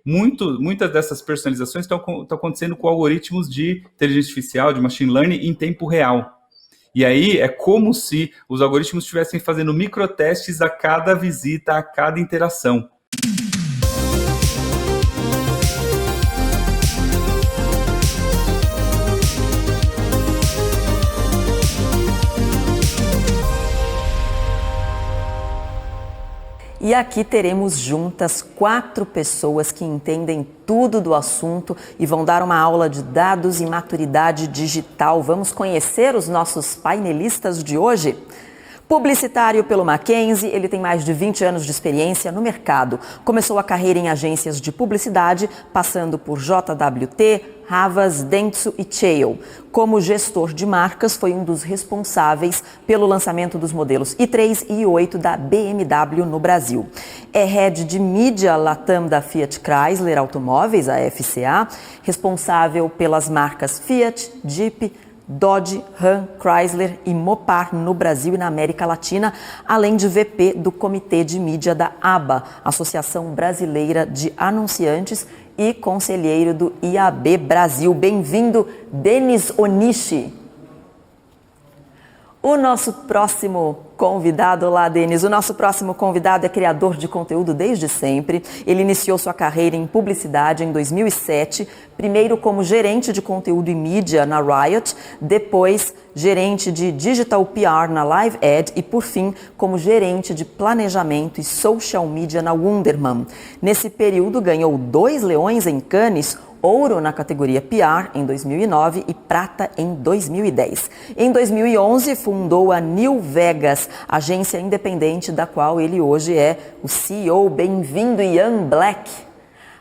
muitas dessas personalizações estão acontecendo com algoritmos de inteligência artificial, de machine learning, em tempo real. E aí é como se os algoritmos estivessem fazendo microtestes a cada visita, a cada interação. E aqui teremos juntas 4 pessoas que entendem tudo do assunto e vão dar uma aula de dados e maturidade digital. Vamos conhecer os nossos painelistas de hoje? Publicitário pelo Mackenzie, ele tem mais de 20 anos de experiência no mercado. Começou a carreira em agências de publicidade, passando por JWT, Havas, Dentsu e Cheil. Como gestor de marcas, foi um dos responsáveis pelo lançamento dos modelos i3 e i8 da BMW no Brasil. É head de mídia Latam da Fiat Chrysler Automóveis, a FCA, responsável pelas marcas Fiat, Jeep, Dodge, Ram, Chrysler e Mopar no Brasil e na América Latina, além de VP do Comitê de Mídia da ABA, Associação Brasileira de Anunciantes, e conselheiro do IAB Brasil. Bem-vindo, Denis Onishi. O nosso próximo convidado, olá Denis, o nosso próximo convidado é criador de conteúdo desde sempre. Ele iniciou sua carreira em publicidade em 2007, primeiro como gerente de conteúdo e mídia na Riot, depois gerente de Digital PR na Live Ed e, por fim, como gerente de planejamento e social media na Wunderman. Nesse período, ganhou 2 leões em Cannes, ouro na categoria PR em 2009 e prata em 2010. Em 2011, fundou a New Vegas, agência independente da qual ele hoje é o CEO. Bem-vindo, Ian Black.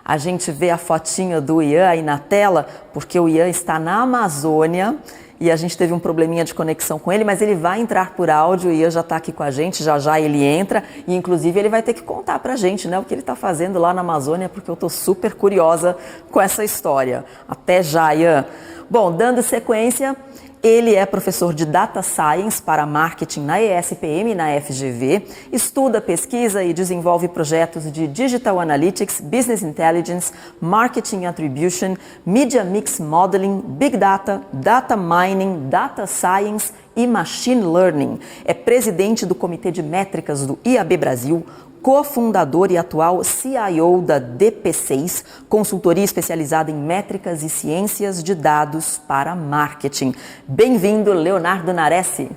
A gente vê a fotinha do Ian aí na tela, porque o Ian está na Amazônia e a gente teve um probleminha de conexão com ele, mas ele vai entrar por áudio. O Ian já está aqui com a gente, já ele entra e inclusive ele vai ter que contar pra gente, né, o que ele está fazendo lá na Amazônia, porque eu estou super curiosa com essa história. Até já, Ian. Bom, dando sequência, ele é professor de Data Science para Marketing na ESPM e na FGV, estuda, pesquisa e desenvolve projetos de Digital Analytics, Business Intelligence, Marketing Attribution, Media Mix Modeling, Big Data, Data Mining, Data Science e Machine Learning. É presidente do Comitê de Métricas do IAB Brasil, cofundador e atual CIO da DP6, consultoria especializada em métricas e ciências de dados para marketing. Bem-vindo, Leonardo Naressi.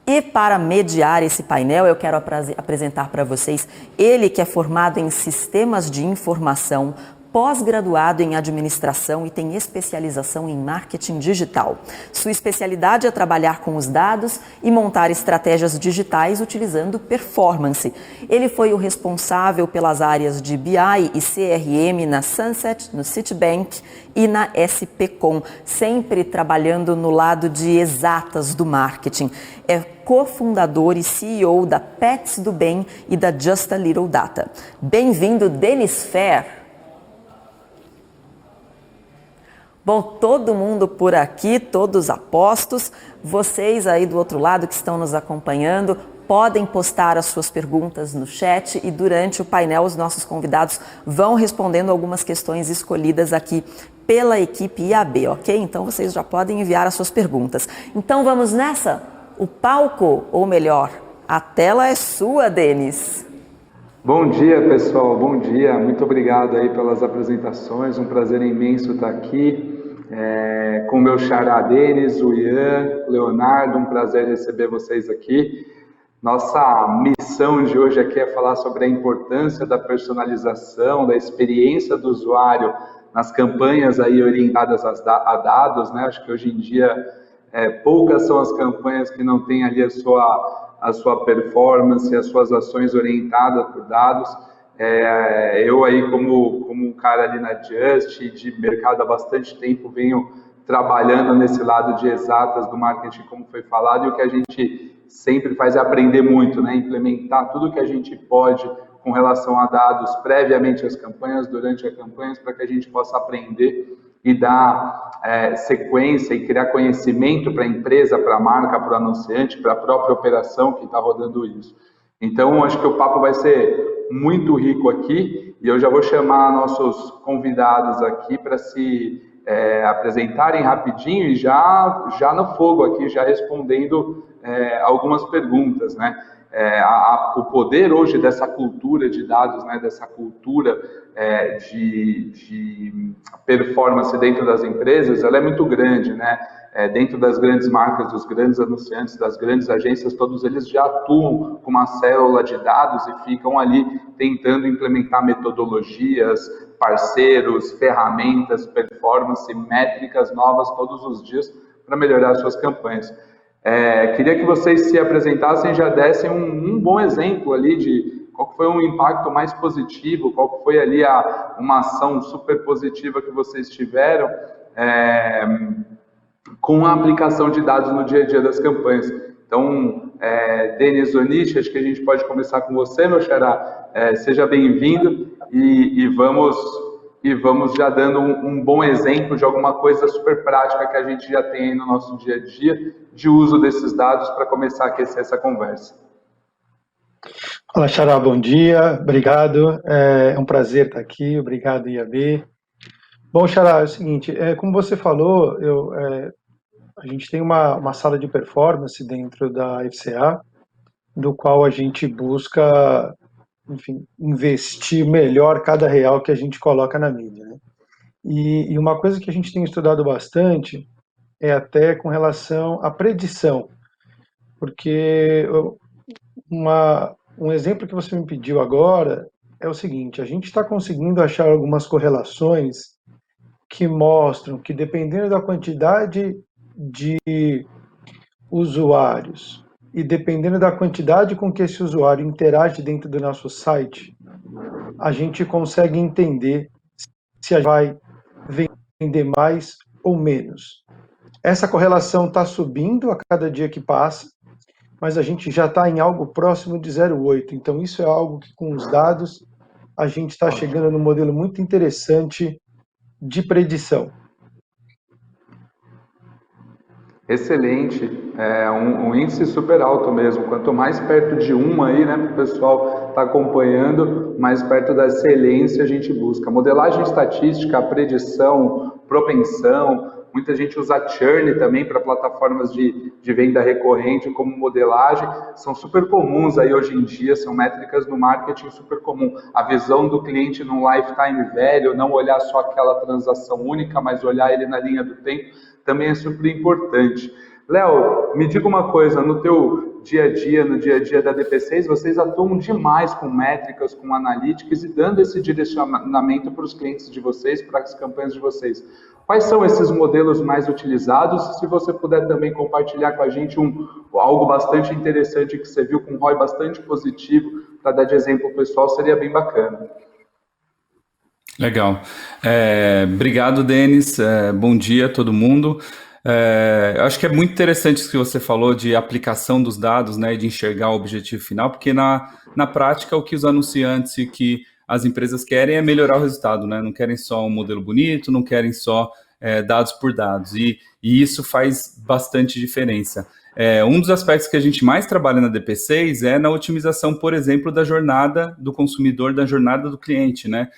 E para mediar esse painel, eu quero apresentar para vocês ele que é formado em sistemas de informação, pós-graduado em administração e tem especialização em marketing digital. Sua especialidade é trabalhar com os dados e montar estratégias digitais utilizando performance. Ele foi o responsável pelas áreas de BI e CRM na Sunset, no Citibank e na SPCom, sempre trabalhando no lado de exatas do marketing. É cofundador e CEO da Pets do Bem e da Just a Little Data. Bem-vindo, Denis Fair. Bom, todo mundo por aqui, todos apostos, vocês aí do outro lado que estão nos acompanhando, podem postar as suas perguntas no chat e durante o painel os nossos convidados vão respondendo algumas questões escolhidas aqui pela equipe IAB, ok? Então vocês já podem enviar as suas perguntas. Então vamos nessa? O palco, ou melhor, a tela é sua, Denis. Bom dia, pessoal. Bom dia. Muito obrigado aí pelas apresentações. Um prazer imenso estar aqui com o meu xará Denis, o Ian, Leonardo. Um prazer receber vocês aqui. Nossa missão de hoje aqui é falar sobre a importância da personalização, da experiência do usuário nas campanhas aí orientadas a dados, né? Acho que hoje em dia poucas são as campanhas que não têm ali a sua performance, as suas ações orientadas por dados. Eu aí como um cara ali na Just, de mercado há bastante tempo, venho trabalhando nesse lado de exatas do marketing, como foi falado, e o que a gente sempre faz é aprender muito, né? Implementar tudo que a gente pode com relação a dados previamente às campanhas, durante as campanhas, para que a gente possa aprender e dar sequência e criar conhecimento para a empresa, para a marca, para o anunciante, para a própria operação que está rodando isso. Então, acho que o papo vai ser muito rico aqui, e eu já vou chamar nossos convidados aqui para se apresentarem rapidinho e já no fogo aqui, já respondendo algumas perguntas, né? O poder hoje dessa cultura de dados, né, dessa cultura de performance dentro das empresas, ela é muito grande, né? Dentro das grandes marcas, dos grandes anunciantes, das grandes agências, todos eles já atuam com uma célula de dados e ficam ali tentando implementar metodologias, parceiros, ferramentas, performance, métricas novas todos os dias para melhorar suas campanhas. Queria que vocês se apresentassem e já dessem um bom exemplo ali de qual foi um impacto mais positivo, qual foi ali uma ação super positiva que vocês tiveram com a aplicação de dados no dia a dia das campanhas. Então, Denis Onish, acho que a gente pode começar com você, meu xará. Seja bem-vindo e vamos já dando um bom exemplo de alguma coisa super prática que a gente já tem aí no nosso dia a dia de uso desses dados para começar a aquecer essa conversa. Olá, xará, bom dia, obrigado, é um prazer estar aqui, obrigado, IAB. Bom, xará, é o seguinte, como você falou, a gente tem uma sala de performance dentro da FCA, do qual a gente busca, enfim, investir melhor cada real que a gente coloca na mídia, né? E uma coisa que a gente tem estudado bastante é até com relação à predição, porque um exemplo que você me pediu agora é o seguinte: a gente está conseguindo achar algumas correlações que mostram que, dependendo da quantidade de usuários e dependendo da quantidade com que esse usuário interage dentro do nosso site, a gente consegue entender se a gente vai vender mais ou menos. Essa correlação está subindo a cada dia que passa, mas a gente já está em algo próximo de 0,8. Então, isso é algo que, com os dados, a gente está chegando num modelo muito interessante de predição. Excelente, um índice super alto mesmo. Quanto mais perto de 1 aí, né, para o pessoal estar acompanhando, mais perto da excelência a gente busca. Modelagem estatística, predição, propensão, muita gente usa churn também para plataformas de venda recorrente como modelagem, são super comuns aí hoje em dia, são métricas no marketing super comum. A visão do cliente num lifetime value, não olhar só aquela transação única, mas olhar ele na linha do tempo, também é super importante. Léo, me diga uma coisa, no teu dia a dia, no dia a dia da DP6, vocês atuam demais com métricas, com analytics e dando esse direcionamento para os clientes de vocês, para as campanhas de vocês. Quais são esses modelos mais utilizados? Se você puder também compartilhar com a gente algo bastante interessante que você viu com um ROI bastante positivo, para dar de exemplo pessoal, seria bem bacana. Legal. Obrigado, Denis. Bom dia a todo mundo. Eu acho que é muito interessante isso que você falou de aplicação dos dados, né, de enxergar o objetivo final, porque na prática o que os anunciantes e que as empresas querem é melhorar o resultado, né? Não querem só um modelo bonito, não querem só dados por dados, e isso faz bastante diferença. Um dos aspectos que a gente mais trabalha na DP6 é na otimização, por exemplo, da jornada do consumidor, da jornada do cliente, né?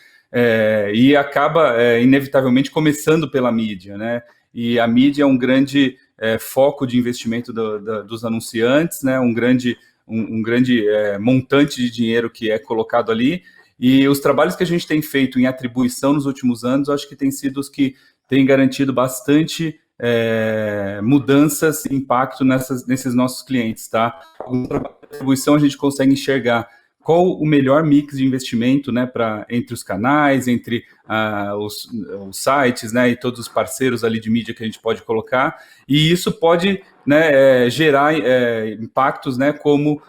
E acaba, inevitavelmente, começando pela mídia, né? E a mídia é um grande foco de investimento dos anunciantes, né? Um grande montante de dinheiro que é colocado ali, e os trabalhos que a gente tem feito em atribuição nos últimos anos, acho que têm sido os que têm garantido bastante mudanças e impacto nesses nossos clientes, tá? Com o trabalho de atribuição a gente consegue enxergar qual o melhor mix de investimento, né, entre os canais, entre os sites, né, e todos os parceiros ali de mídia que a gente pode colocar, e isso pode, né, gerar impactos, né, como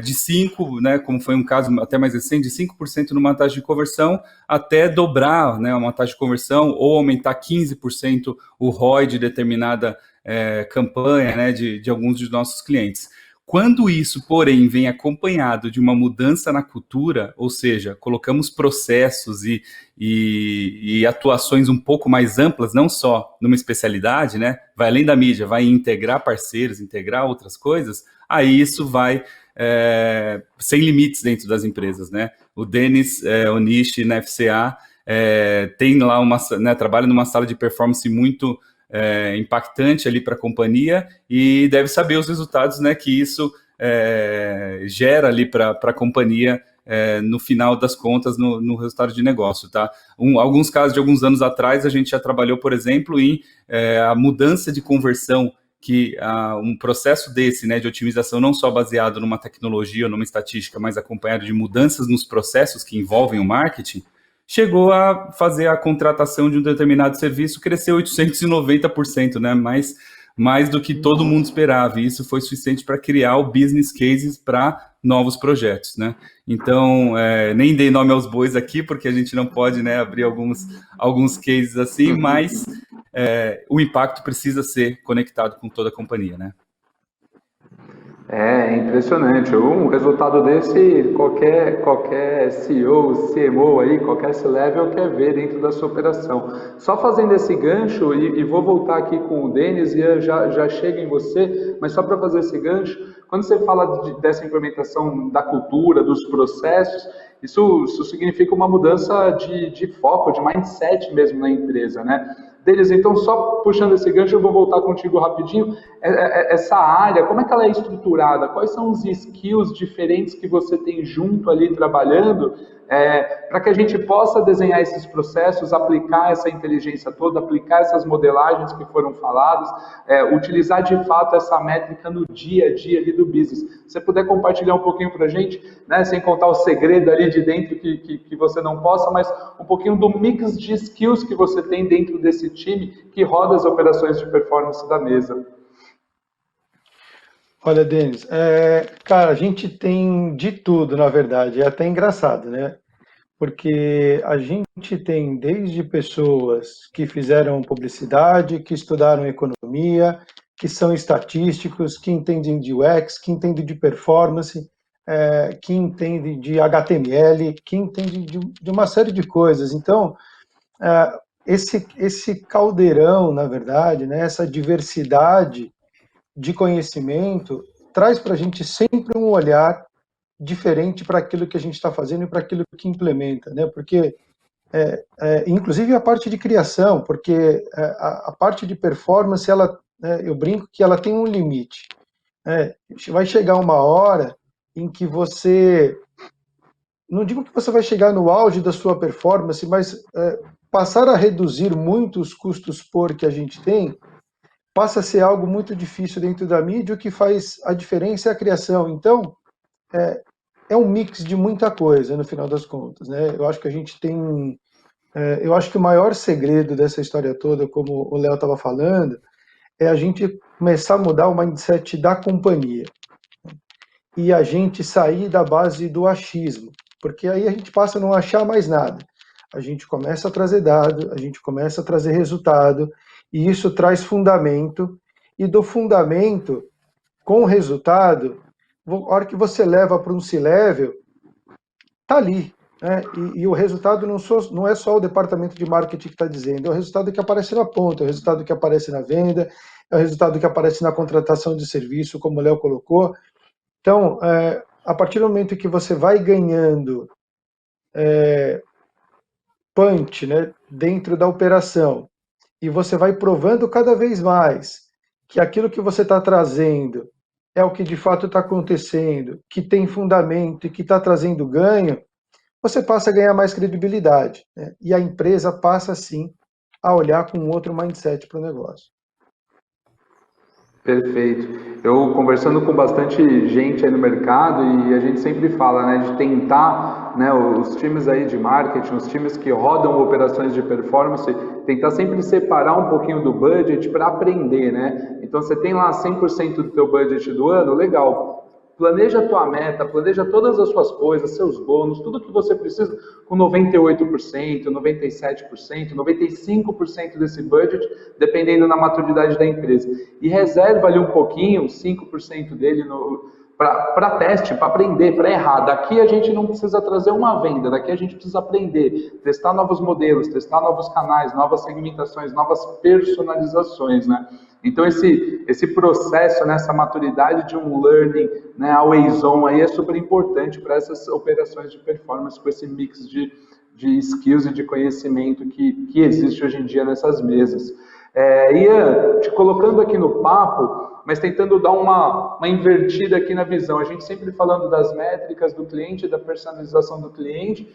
de 5%, né, como foi um caso até mais recente, de 5% numa taxa de conversão, até dobrar, né, uma taxa de conversão, ou aumentar 15% o ROI de determinada campanha, né, de alguns dos nossos clientes. Quando isso, porém, vem acompanhado de uma mudança na cultura, ou seja, colocamos processos e atuações um pouco mais amplas, não só numa especialidade, né? Vai além da mídia, vai integrar parceiros, integrar outras coisas, aí isso vai sem limites dentro das empresas, né? O Denis Onishi, na FCA, tem lá trabalha numa sala de performance muito impactante ali para a companhia e deve saber os resultados, né, que isso gera ali para a companhia no final das contas, no resultado de negócio, tá? Alguns casos de alguns anos atrás, a gente já trabalhou, por exemplo, em a mudança de conversão, que um processo desse, né, de otimização não só baseado numa tecnologia ou numa estatística, mas acompanhado de mudanças nos processos que envolvem o marketing, chegou a fazer a contratação de um determinado serviço crescer 890%, né, mais do que todo mundo esperava, e isso foi suficiente para criar o business cases para novos projetos, né? Então, nem dei nome aos bois aqui, porque a gente não pode, né, abrir alguns cases assim, mas o impacto precisa ser conectado com toda a companhia, né? É impressionante. Um resultado desse, qualquer CEO, CMO aí, qualquer C-level quer ver dentro da sua operação. Só fazendo esse gancho, e vou voltar aqui com o Denis, e já chega em você, mas só para fazer esse gancho, quando você fala dessa implementação da cultura, dos processos, isso significa uma mudança de foco, de mindset mesmo na empresa, né? Deles, então, só puxando esse gancho, eu vou voltar contigo rapidinho. Essa área, como é que ela é estruturada? Quais são os skills diferentes que você tem junto ali trabalhando para que a gente possa desenhar esses processos, aplicar essa inteligência toda, aplicar essas modelagens que foram faladas, utilizar de fato essa métrica no dia a dia ali do business. Se você puder compartilhar um pouquinho para a gente, né, sem contar o segredo ali de dentro que você não possa, mas um pouquinho do mix de skills que você tem dentro desse time que roda as operações de performance da mesa. Olha, Denis, cara, a gente tem de tudo, na verdade, é até engraçado, né? Porque a gente tem desde pessoas que fizeram publicidade, que estudaram economia, que são estatísticos, que entendem de UX, que entendem de performance, que entendem de HTML, que entendem de uma série de coisas. Então, esse caldeirão, na verdade, né, essa diversidade de conhecimento traz para a gente sempre um olhar diferente para aquilo que a gente está fazendo e para aquilo que implementa, né? Porque, inclusive a parte de criação, porque a parte de performance, eu brinco que ela tem um limite. Vai chegar uma hora em que você, não digo que você vai chegar no auge da sua performance, mas passar a reduzir muito os custos por que a gente tem, passa a ser algo muito difícil dentro da mídia. O que faz a diferença é a criação. Então, é um mix de muita coisa, no final das contas, né? Eu acho que a gente tem... eu acho que o maior segredo dessa história toda, como o Léo estava falando, é a gente começar a mudar o mindset da companhia. E a gente sair da base do achismo. Porque aí a gente passa a não achar mais nada. A gente começa a trazer dado, a gente começa a trazer resultado, e isso traz fundamento, e do fundamento, com o resultado, a hora que você leva para um C-level, está ali. Né? E o resultado não é só o departamento de marketing que está dizendo, é o resultado que aparece na ponta, é o resultado que aparece na venda, é o resultado que aparece na contratação de serviço, como o Léo colocou. Então, a partir do momento que você vai ganhando punch, né, dentro da operação, e você vai provando cada vez mais que aquilo que você está trazendo é o que de fato está acontecendo, que tem fundamento e que está trazendo ganho, você passa a ganhar mais credibilidade, né? E a empresa passa, sim, a olhar com outro mindset para o negócio. Perfeito. Eu conversando com bastante gente aí no mercado, e a gente sempre fala, né, de tentar, né, os times aí de marketing, os times que rodam operações de performance, tentar sempre separar um pouquinho do budget para aprender, né? Então você tem lá 100% do teu budget do ano, legal. Planeja a tua meta, planeja todas as suas coisas, seus bônus, tudo que você precisa com 98%, 97%, 95% desse budget, dependendo da maturidade da empresa. E reserva ali um pouquinho, 5% dele para teste, para aprender, para errar. Daqui a gente não precisa trazer uma venda, daqui a gente precisa aprender, testar novos modelos, testar novos canais, novas segmentações, novas personalizações, né? Então esse processo, né, essa maturidade de um learning, né, always on aí é super importante para essas operações de performance, com esse mix de skills e de conhecimento que existe hoje em dia nessas mesas. Ian, te colocando aqui no papo, mas tentando dar uma invertida aqui na visão. A gente sempre falando das métricas do cliente, da personalização do cliente.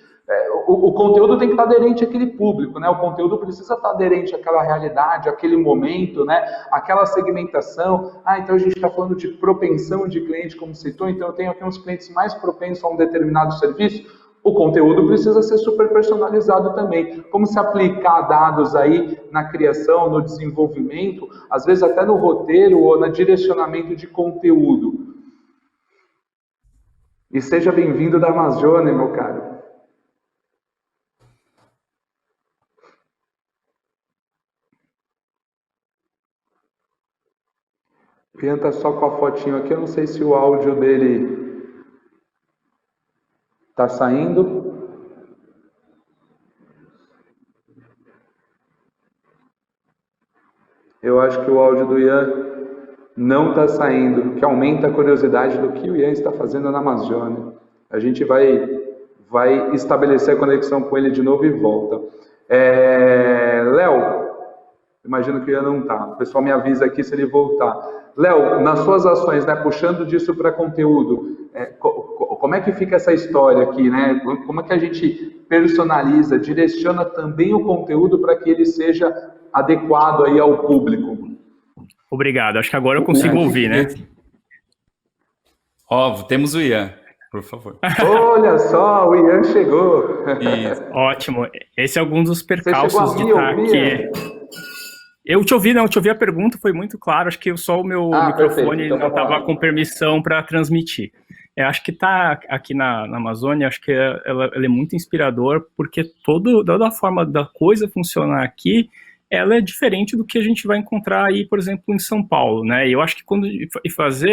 O conteúdo tem que estar aderente àquele público, né? O conteúdo precisa estar aderente àquela realidade, àquele momento, né? Aquela segmentação. Então a gente está falando de propensão de cliente, como citou, então eu tenho aqui uns clientes mais propensos a um determinado serviço. O conteúdo precisa ser super personalizado também. Como se aplicar dados aí na criação, no desenvolvimento, às vezes até no roteiro ou no direcionamento de conteúdo. E seja bem-vindo da Amazônia, meu caro. O Ian tá só com a fotinho aqui, eu não sei se o áudio dele tá saindo. Eu acho que o áudio do Ian não está saindo, que aumenta a curiosidade do que o Ian está fazendo na Amazônia. A gente vai estabelecer a conexão com ele de novo e volta. Léo, imagino que o Ian não está. O pessoal me avisa aqui se ele voltar. Léo, nas suas ações, né, puxando disso para conteúdo, como é que fica essa história aqui, né? Como é que a gente personaliza, direciona também o conteúdo para que ele seja adequado aí ao público? Obrigado, acho que agora eu consigo ouvir, né? Temos o Ian, por favor. Olha só, o Ian chegou. Isso. Ótimo, esse é algum dos percalços de estar aqui. Ouvir? Eu te ouvi a pergunta, foi muito claro, acho que só o meu microfone então não estava com permissão para transmitir. Eu acho que está aqui na Amazônia, acho que ela é muito inspirador, porque toda a forma da coisa funcionar aqui, ela é diferente do que a gente vai encontrar aí, por exemplo, em São Paulo, né? E eu acho que fazer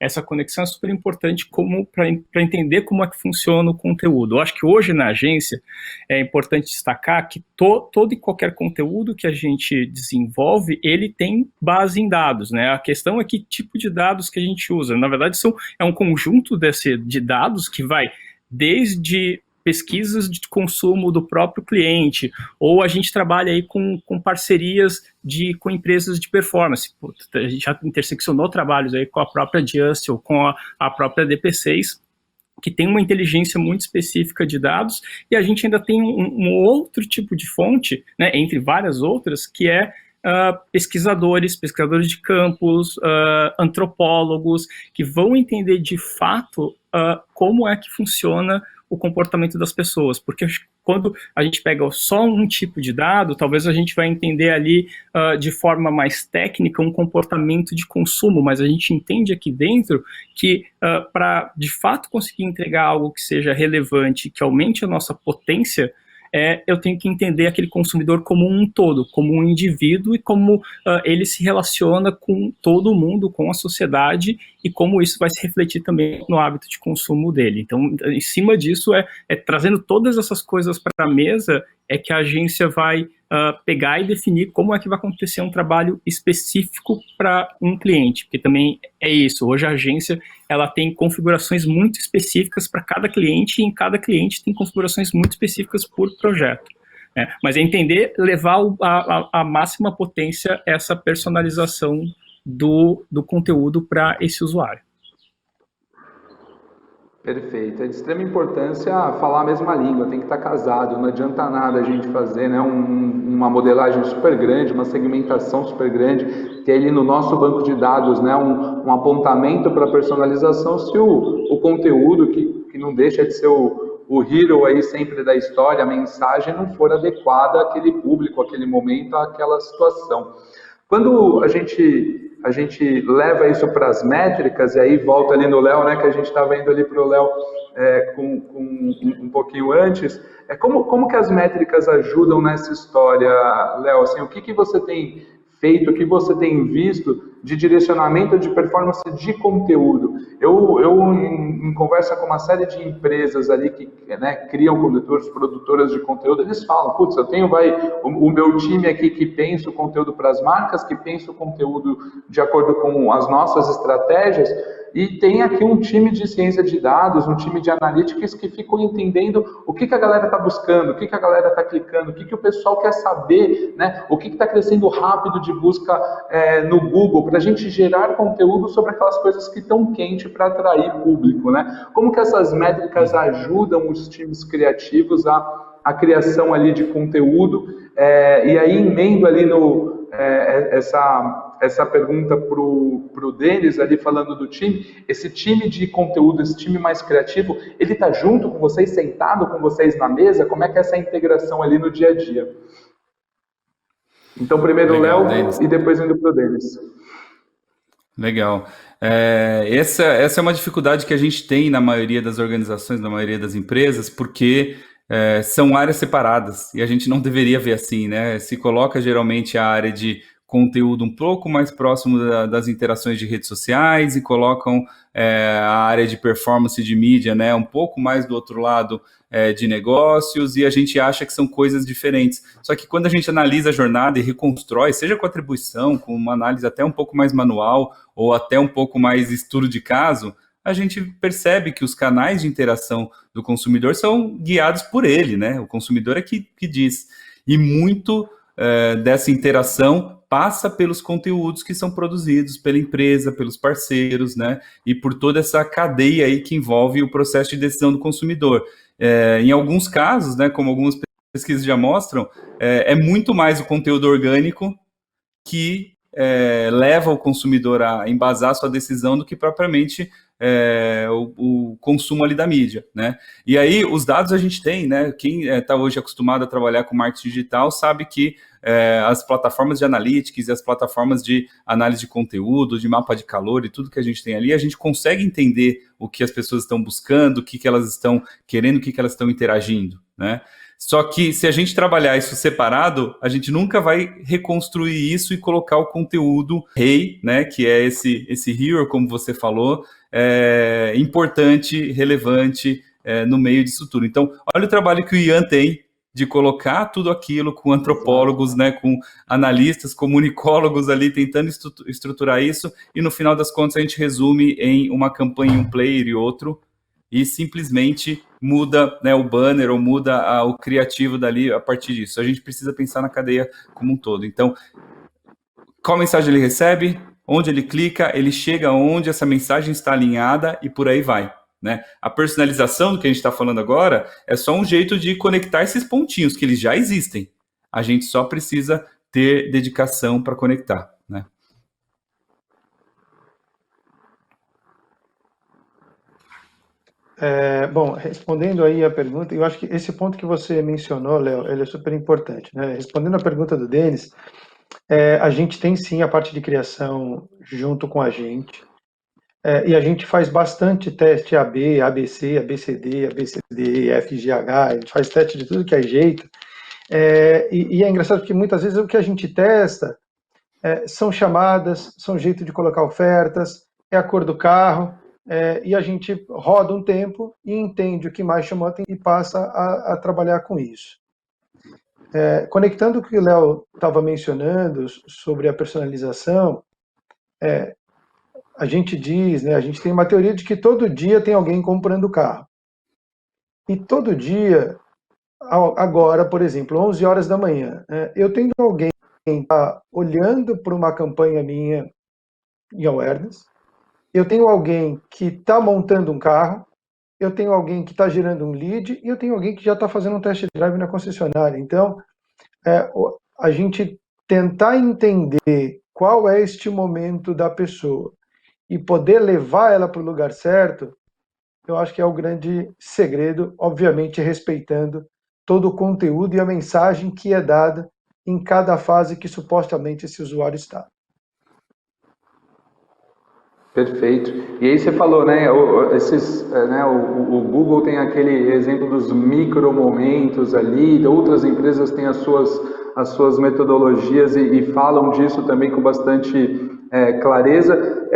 essa conexão é super importante para entender como é que funciona o conteúdo. Eu acho que hoje na agência é importante destacar que todo e qualquer conteúdo que a gente desenvolve, ele tem base em dados, né? A questão é que tipo de dados que a gente usa. Na verdade, é um conjunto de dados que vai desde pesquisas de consumo do próprio cliente, ou a gente trabalha aí com parcerias com empresas de performance. A gente já interseccionou trabalhos aí com a própria Just ou com a própria DP6, que tem uma inteligência muito específica de dados, e a gente ainda tem um outro tipo de fonte, né, entre várias outras, que é pesquisadores de campos, antropólogos, que vão entender de fato como é que funciona o comportamento das pessoas, porque quando a gente pega só um tipo de dado, talvez a gente vai entender ali de forma mais técnica um comportamento de consumo, mas a gente entende aqui dentro que para de fato conseguir entregar algo que seja relevante, que aumente a nossa potência, eu tenho que entender aquele consumidor como um todo, como um indivíduo, e como ele se relaciona com todo mundo, com a sociedade, e como isso vai se refletir também no hábito de consumo dele. Então, em cima disso, trazendo todas essas coisas para a mesa, é que a agência vai pegar e definir como é que vai acontecer um trabalho específico para um cliente, porque também é isso, hoje a agência ela tem configurações muito específicas para cada cliente, e em cada cliente tem configurações muito específicas por projeto. Mas é entender, levar a máxima potência essa personalização do conteúdo para esse usuário. Perfeito. É de extrema importância falar a mesma língua, tem que estar casado, não adianta nada a gente fazer, né, uma modelagem super grande, uma segmentação super grande, ter ali no nosso banco de dados, né, um apontamento para personalização, se o conteúdo, que não deixa de ser o hero aí sempre da história, a mensagem não for adequada àquele público, àquele momento, àquela situação. Quando a gente leva isso para as métricas, e aí volta ali no Léo, né, que a gente estava indo ali para o Léo um pouquinho antes, como que as métricas ajudam nessa história, Léo? Assim, o que você tem feito, o que você tem visto de direcionamento de performance de conteúdo. Eu em conversa com uma série de empresas ali que, né, criam produtoras de conteúdo, eles falam, putz, eu tenho o meu time aqui que pensa o conteúdo para as marcas, que pensa o conteúdo de acordo com as nossas estratégias, e tem aqui um time de ciência de dados, um time de analytics que ficam entendendo o que a galera está buscando, o que a galera está clicando, o que o pessoal quer saber, né? O que está crescendo rápido de busca no Google, para a gente gerar conteúdo sobre aquelas coisas que estão quentes para atrair público, né? Como que essas métricas ajudam os times criativos a criação ali de conteúdo, e aí emendo ali essa pergunta para o Denis, ali falando do time, esse time de conteúdo, esse time mais criativo, ele está junto com vocês, sentado com vocês na mesa? Como é que é essa integração ali no dia a dia? Então, primeiro o Léo e depois indo para o Denis. Legal. Essa é uma dificuldade que a gente tem na maioria das organizações, na maioria das empresas, porque são áreas separadas e a gente não deveria ver assim, né? Se coloca geralmente a área de conteúdo um pouco mais próximo das interações de redes sociais e colocam a área de performance de mídia, né, um pouco mais do outro lado de negócios, e a gente acha que são coisas diferentes. Só que quando a gente analisa a jornada e reconstrói, seja com atribuição, com uma análise até um pouco mais manual ou até um pouco mais estudo de caso, a gente percebe que os canais de interação do consumidor são guiados por ele, né? O consumidor é que diz. E muito dessa interação passa pelos conteúdos que são produzidos pela empresa, pelos parceiros, né? E por toda essa cadeia aí que envolve o processo de decisão do consumidor. Em alguns casos, né, como algumas pesquisas já mostram, é muito mais o conteúdo orgânico que leva o consumidor a embasar sua decisão do que propriamente o consumo ali da mídia, né? E aí os dados a gente tem, né? Quem está hoje acostumado a trabalhar com marketing digital sabe que as plataformas de analytics e as plataformas de análise de conteúdo, de mapa de calor e tudo que a gente tem ali, a gente consegue entender o que as pessoas estão buscando, o que elas estão querendo, o que elas estão interagindo, né? Só que se a gente trabalhar isso separado, a gente nunca vai reconstruir isso e colocar o conteúdo rei, né, que é esse hero, como você falou, importante, relevante no meio disso tudo. Então, olha o trabalho que o Ian tem de colocar tudo aquilo com antropólogos, né, com analistas, comunicólogos ali tentando estruturar isso, e no final das contas a gente resume em uma campanha, um player e outro, e simplesmente muda, né, o banner ou muda o criativo dali a partir disso. A gente precisa pensar na cadeia como um todo. Então, qual mensagem ele recebe, onde ele clica, ele chega onde essa mensagem está alinhada e por aí vai, né? A personalização do que a gente está falando agora é só um jeito de conectar esses pontinhos que eles já existem. A gente só precisa ter dedicação para conectar, né? Bom, respondendo aí a pergunta, eu acho que esse ponto que você mencionou, Léo, ele é super importante, né? Respondendo a pergunta do Denis, a gente tem sim a parte de criação junto com a gente, e a gente faz bastante teste AB, ABC, ABCD, ABCD, FGH, a gente faz teste de tudo que é jeito, e é engraçado porque muitas vezes o que a gente testa são chamadas, são jeito de colocar ofertas, é a cor do carro, e a gente roda um tempo e entende o que mais chamou a atenção e passa a trabalhar com isso. Conectando o que o Léo estava mencionando sobre a personalização, a gente diz, né, a gente tem uma teoria de que todo dia tem alguém comprando carro. E todo dia, agora, por exemplo, 11 horas da manhã, eu tenho alguém que está olhando para uma campanha minha em awareness, eu tenho alguém que está montando um carro, eu tenho alguém que está gerando um lead e eu tenho alguém que já está fazendo um test drive na concessionária. Então, a gente tentar entender qual é este momento da pessoa e poder levar ela para o lugar certo, eu acho que é o grande segredo, obviamente respeitando todo o conteúdo e a mensagem que é dada em cada fase que supostamente esse usuário está. Perfeito. E aí você falou, né, o Google tem aquele exemplo dos micromomentos ali, outras empresas têm as suas metodologias e falam disso também com bastante clareza.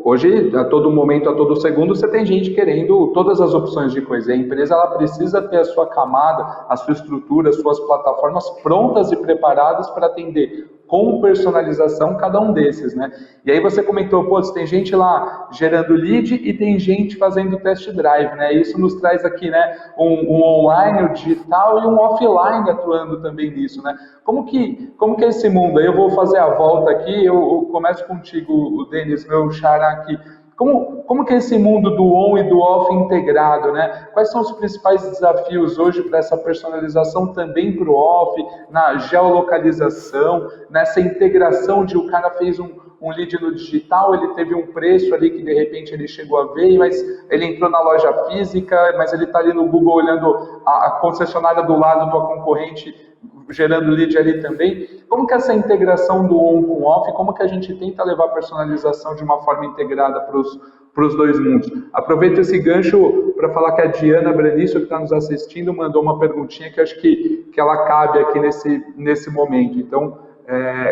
Hoje, a todo momento, a todo segundo, você tem gente querendo todas as opções de coisa. A empresa ela precisa ter a sua camada, a sua estrutura, as suas plataformas prontas e preparadas para atender com personalização cada um desses, né? E aí você comentou, pô, tem gente lá gerando lead e tem gente fazendo test drive, né? Isso nos traz aqui, né, um online, o digital e um offline atuando também nisso, né? Como que é esse mundo? Aí eu vou fazer a volta aqui, eu começo contigo, o Denis, meu xará aqui. Como que é esse mundo do on e do off integrado, né? Quais são os principais desafios hoje para essa personalização também para o off, na geolocalização, nessa integração de o cara fez um lead no digital, ele teve um preço ali que de repente ele chegou a ver, mas ele entrou na loja física, mas ele está ali no Google olhando a concessionária do lado, tua concorrente, gerando lead ali também. Como que é essa integração do on com off, como que a gente tenta levar a personalização de uma forma integrada para os dois mundos? Aproveito esse gancho para falar que a Diana Branisso, que está nos assistindo, mandou uma perguntinha que acho que ela cabe aqui nesse momento. Então,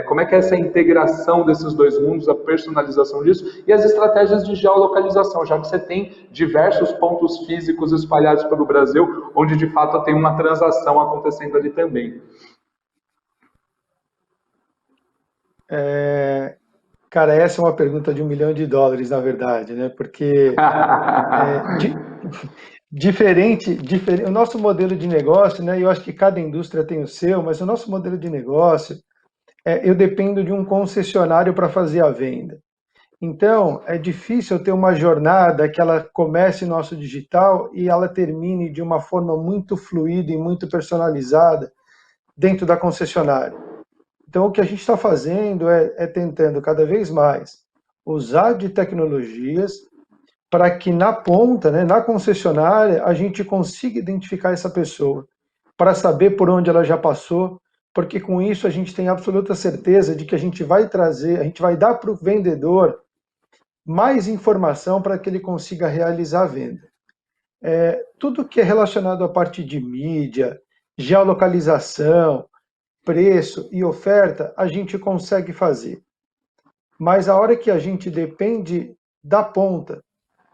como é que é essa integração desses dois mundos, a personalização disso e as estratégias de geolocalização, já que você tem diversos pontos físicos espalhados pelo Brasil, onde de fato tem uma transação acontecendo ali também. Cara, essa é uma pergunta de $1 milhão, na verdade, né? Porque diferente, o nosso modelo de negócio, né? Eu acho que cada indústria tem o seu, mas o nosso modelo de negócio, eu dependo de um concessionário para fazer a venda. Então, é difícil eu ter uma jornada que ela comece no nosso digital e ela termine de uma forma muito fluida e muito personalizada dentro da concessionária. Então, o que a gente está fazendo é tentando cada vez mais usar de tecnologias para que na ponta, né, na concessionária, a gente consiga identificar essa pessoa, para saber por onde ela já passou, porque com isso a gente tem absoluta certeza de que a gente vai dar para o vendedor mais informação para que ele consiga realizar a venda. Tudo que é relacionado à parte de mídia, geolocalização, preço e oferta, a gente consegue fazer. Mas a hora que a gente depende da ponta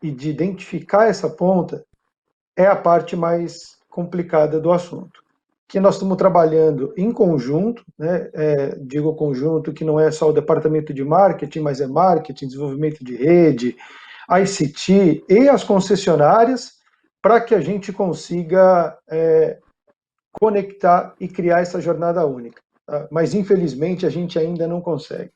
e de identificar essa ponta, é a parte mais complicada do assunto. Que nós estamos trabalhando em conjunto, né? Digo conjunto que não é só o departamento de marketing, mas é marketing, desenvolvimento de rede, ICT e as concessionárias, para que a gente consiga conectar e criar essa jornada única. Tá? Mas, infelizmente, a gente ainda não consegue.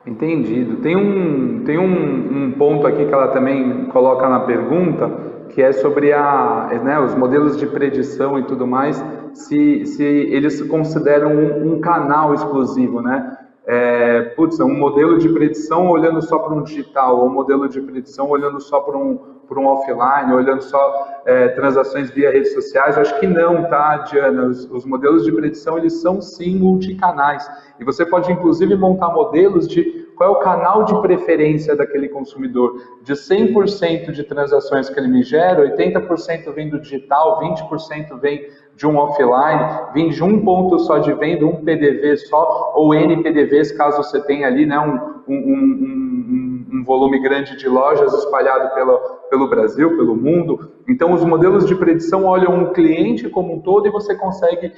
Entendido. Tem um ponto aqui que ela também coloca na pergunta, que é sobre os modelos de predição e tudo mais, se eles consideram um canal exclusivo, né? Um modelo de predição olhando só para um digital, ou um modelo de predição olhando só para um offline, olhando só transações via redes sociais. Eu acho que não, tá, Diana? Os modelos de predição, eles são sim multicanais. E você pode, inclusive, montar modelos de qual é o canal de preferência daquele consumidor. De 100% de transações que ele me gera, 80% vem do digital, 20% vem de um offline, vem de um ponto só de venda, um PDV só, ou N PDVs, caso você tenha ali, né, um volume grande de lojas espalhado pelo Brasil, pelo mundo. Então, os modelos de predição olham um cliente como um todo e você consegue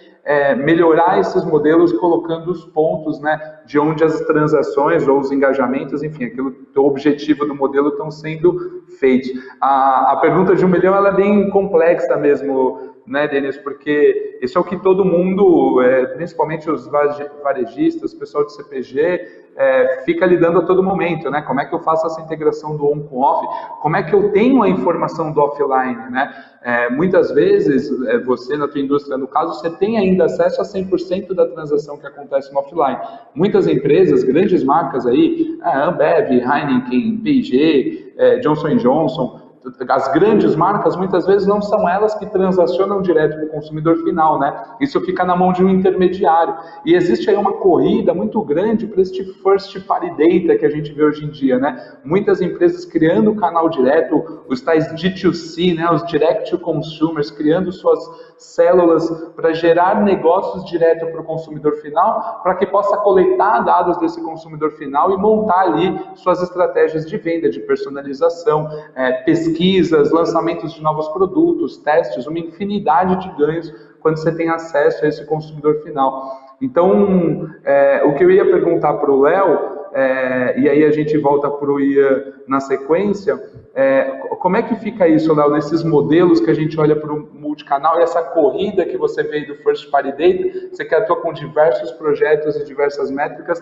melhorar esses modelos colocando os pontos, né, de onde as transações ou os engajamentos, enfim, o objetivo do modelo estão sendo feitos. A pergunta de $1 milhão ela é bem complexa mesmo, né, Denis? Porque isso é o que todo mundo, principalmente os varejistas, o pessoal de CPG, fica lidando a todo momento, né? Como é que eu faço essa integração do on com off? Como é que eu tenho a informação do offline, né? Muitas vezes, você na tua indústria, no caso, você tem ainda acesso a 100% da transação que acontece no offline. Muitas empresas, grandes marcas aí, Ambev, Heineken, P&G, Johnson & Johnson, as grandes marcas, muitas vezes não são elas que transacionam direto com o consumidor final, né? Isso fica na mão de um intermediário. E existe aí uma corrida muito grande para este first party data que a gente vê hoje em dia, né? Muitas empresas criando canal direto, os tais D2C, né? Os direct to consumers, criando suas células para gerar negócios direto para o consumidor final, para que possa coletar dados desse consumidor final e montar ali suas estratégias de venda, de personalização, pesquisas, lançamentos de novos produtos, testes, uma infinidade de ganhos quando você tem acesso a esse consumidor final. Então, o que eu ia perguntar para o Léo, e aí a gente volta para o Ian na sequência, como é que fica isso, Léo, nesses modelos que a gente olha para o multicanal e essa corrida que você vê do First Party Data, você que atua com diversos projetos e diversas métricas,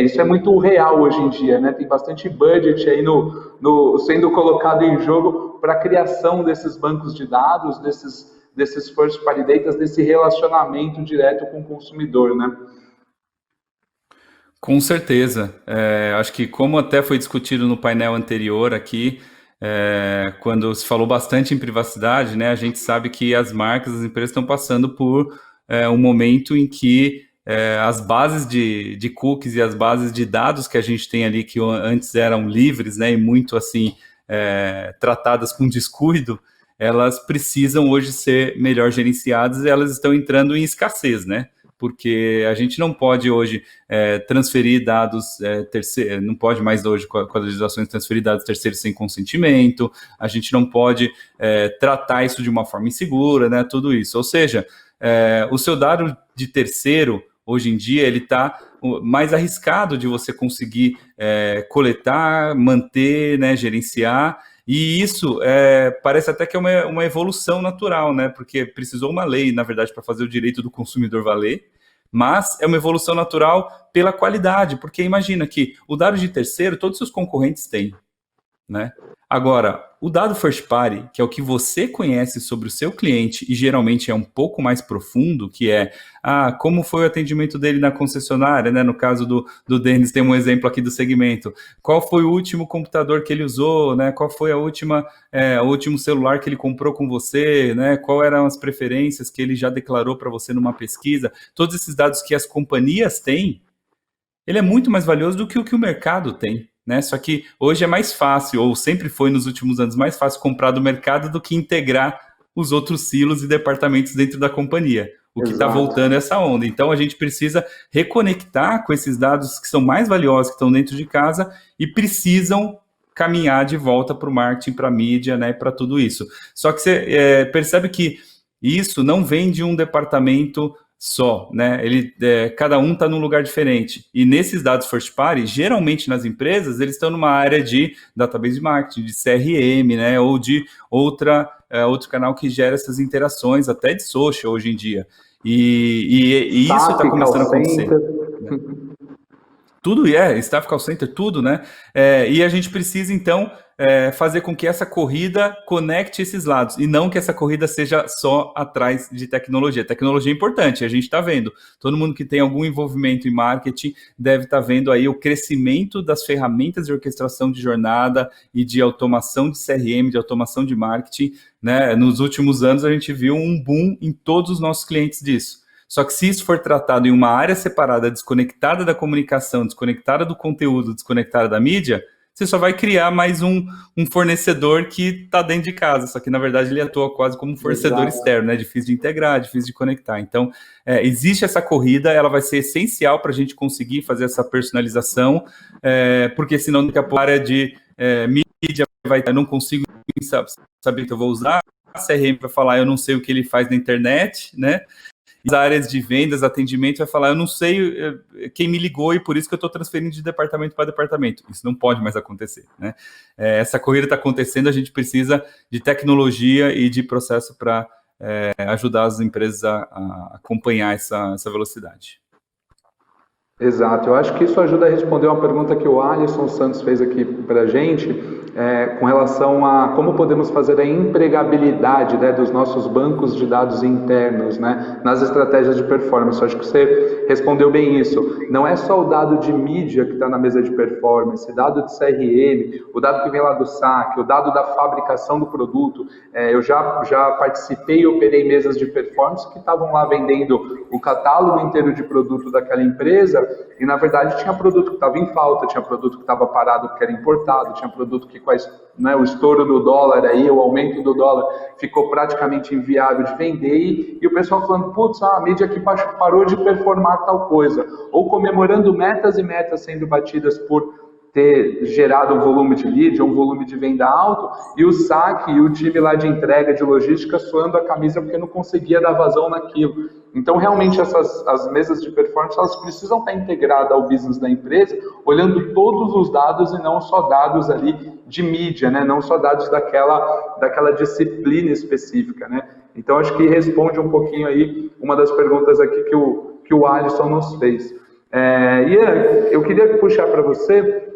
isso é muito real hoje em dia, né? Tem bastante budget aí sendo colocado em jogo para a criação desses bancos de dados, desses First Party Data, desse relacionamento direto com o consumidor, né? Com certeza. Acho que como até foi discutido no painel anterior aqui, quando se falou bastante em privacidade, né, a gente sabe que as marcas, as empresas estão passando por um momento em que as bases de cookies e as bases de dados que a gente tem ali, que antes eram livres, né, e muito assim tratadas com descuido, elas precisam hoje ser melhor gerenciadas e elas estão entrando em escassez, né? Porque a gente não pode hoje transferir dados terceiros, não pode mais hoje com as legislações transferir dados terceiros sem consentimento, a gente não pode tratar isso de uma forma insegura, né, tudo isso. Ou seja, o seu dado de terceiro, hoje em dia, ele está mais arriscado de você conseguir coletar, manter, né, gerenciar, e isso parece até que é uma evolução natural, né? Porque precisou uma lei, na verdade, para fazer o direito do consumidor valer, mas é uma evolução natural pela qualidade, porque imagina que o dado de terceiro, todos os seus concorrentes têm, né? Agora, o dado first party, que é o que você conhece sobre o seu cliente e geralmente é um pouco mais profundo, que é como foi o atendimento dele na concessionária, né? No caso do Denis, tem um exemplo aqui do segmento. Qual foi o último computador que ele usou, né? Qual foi o último celular que ele comprou com você, né? Qual eram as preferências que ele já declarou para você numa pesquisa? Todos esses dados que as companhias têm, ele é muito mais valioso do que o mercado tem. Né? Só que hoje é mais fácil, ou sempre foi nos últimos anos, mais fácil comprar do mercado do que integrar os outros silos e departamentos dentro da companhia. O que está voltando é essa onda. Então, a gente precisa reconectar com esses dados que são mais valiosos, que estão dentro de casa, e precisam caminhar de volta para o marketing, para a mídia, né, para tudo isso. Só que você percebe que isso não vem de um departamento só, né? Cada um está num lugar diferente. E nesses dados first party, geralmente nas empresas, eles estão numa área de database marketing, de CRM, né? Ou de outro canal que gera essas interações, até de social hoje em dia. E isso está começando a acontecer. Tudo staff call center, tudo, né? E a gente precisa, então, fazer com que essa corrida conecte esses lados, e não que essa corrida seja só atrás de tecnologia. Tecnologia é importante, a gente está vendo. Todo mundo que tem algum envolvimento em marketing deve estar vendo aí o crescimento das ferramentas de orquestração de jornada e de automação de CRM, de automação de marketing, né? Nos últimos anos, a gente viu um boom em todos os nossos clientes disso. Só que se isso for tratado em uma área separada, desconectada da comunicação, desconectada do conteúdo, desconectada da mídia, você só vai criar mais um fornecedor que está dentro de casa, só que na verdade ele atua quase como um fornecedor externo, né? Difícil de integrar, difícil de conectar. Então, existe essa corrida, ela vai ser essencial para a gente conseguir fazer essa personalização, porque senão daqui a pouco a área de mídia vai eu não consigo saber o que eu vou usar, a CRM vai falar, eu não sei o que ele faz na internet, né? As áreas de vendas, atendimento, vai falar, eu não sei quem me ligou e por isso que eu estou transferindo de departamento para departamento. Isso não pode mais acontecer, né? Essa corrida está acontecendo, a gente precisa de tecnologia e de processo para ajudar as empresas a acompanhar essa velocidade. Exato, eu acho que isso ajuda a responder uma pergunta que o Alisson Santos fez aqui para a gente, com relação a como podemos fazer a empregabilidade, né, dos nossos bancos de dados internos, né, nas estratégias de performance. Eu acho que você respondeu bem isso. Não é só o dado de mídia que está na mesa de performance, dado de CRM, o dado que vem lá do saque, o dado da fabricação do produto. Eu já participei e operei mesas de performance que estavam lá vendendo o catálogo inteiro de produto daquela empresa e, na verdade, tinha produto que estava em falta, tinha produto que estava parado porque era importado, tinha produto que com o estouro do dólar, aí, o aumento do dólar, ficou praticamente inviável de vender e o pessoal falando, putz, a mídia aqui parou de performar tal coisa, ou comemorando metas e metas sendo batidas por ter gerado um volume de lead, um volume de venda alto, e o saque e o time lá de entrega, de logística, suando a camisa porque não conseguia dar vazão naquilo. Então, realmente, as mesas de performance, elas precisam estar integradas ao business da empresa, olhando todos os dados e não só dados ali de mídia, né? Não só dados daquela disciplina específica, né? Então, acho que responde um pouquinho aí uma das perguntas aqui que o Alisson nos fez. Ian, eu queria puxar para você,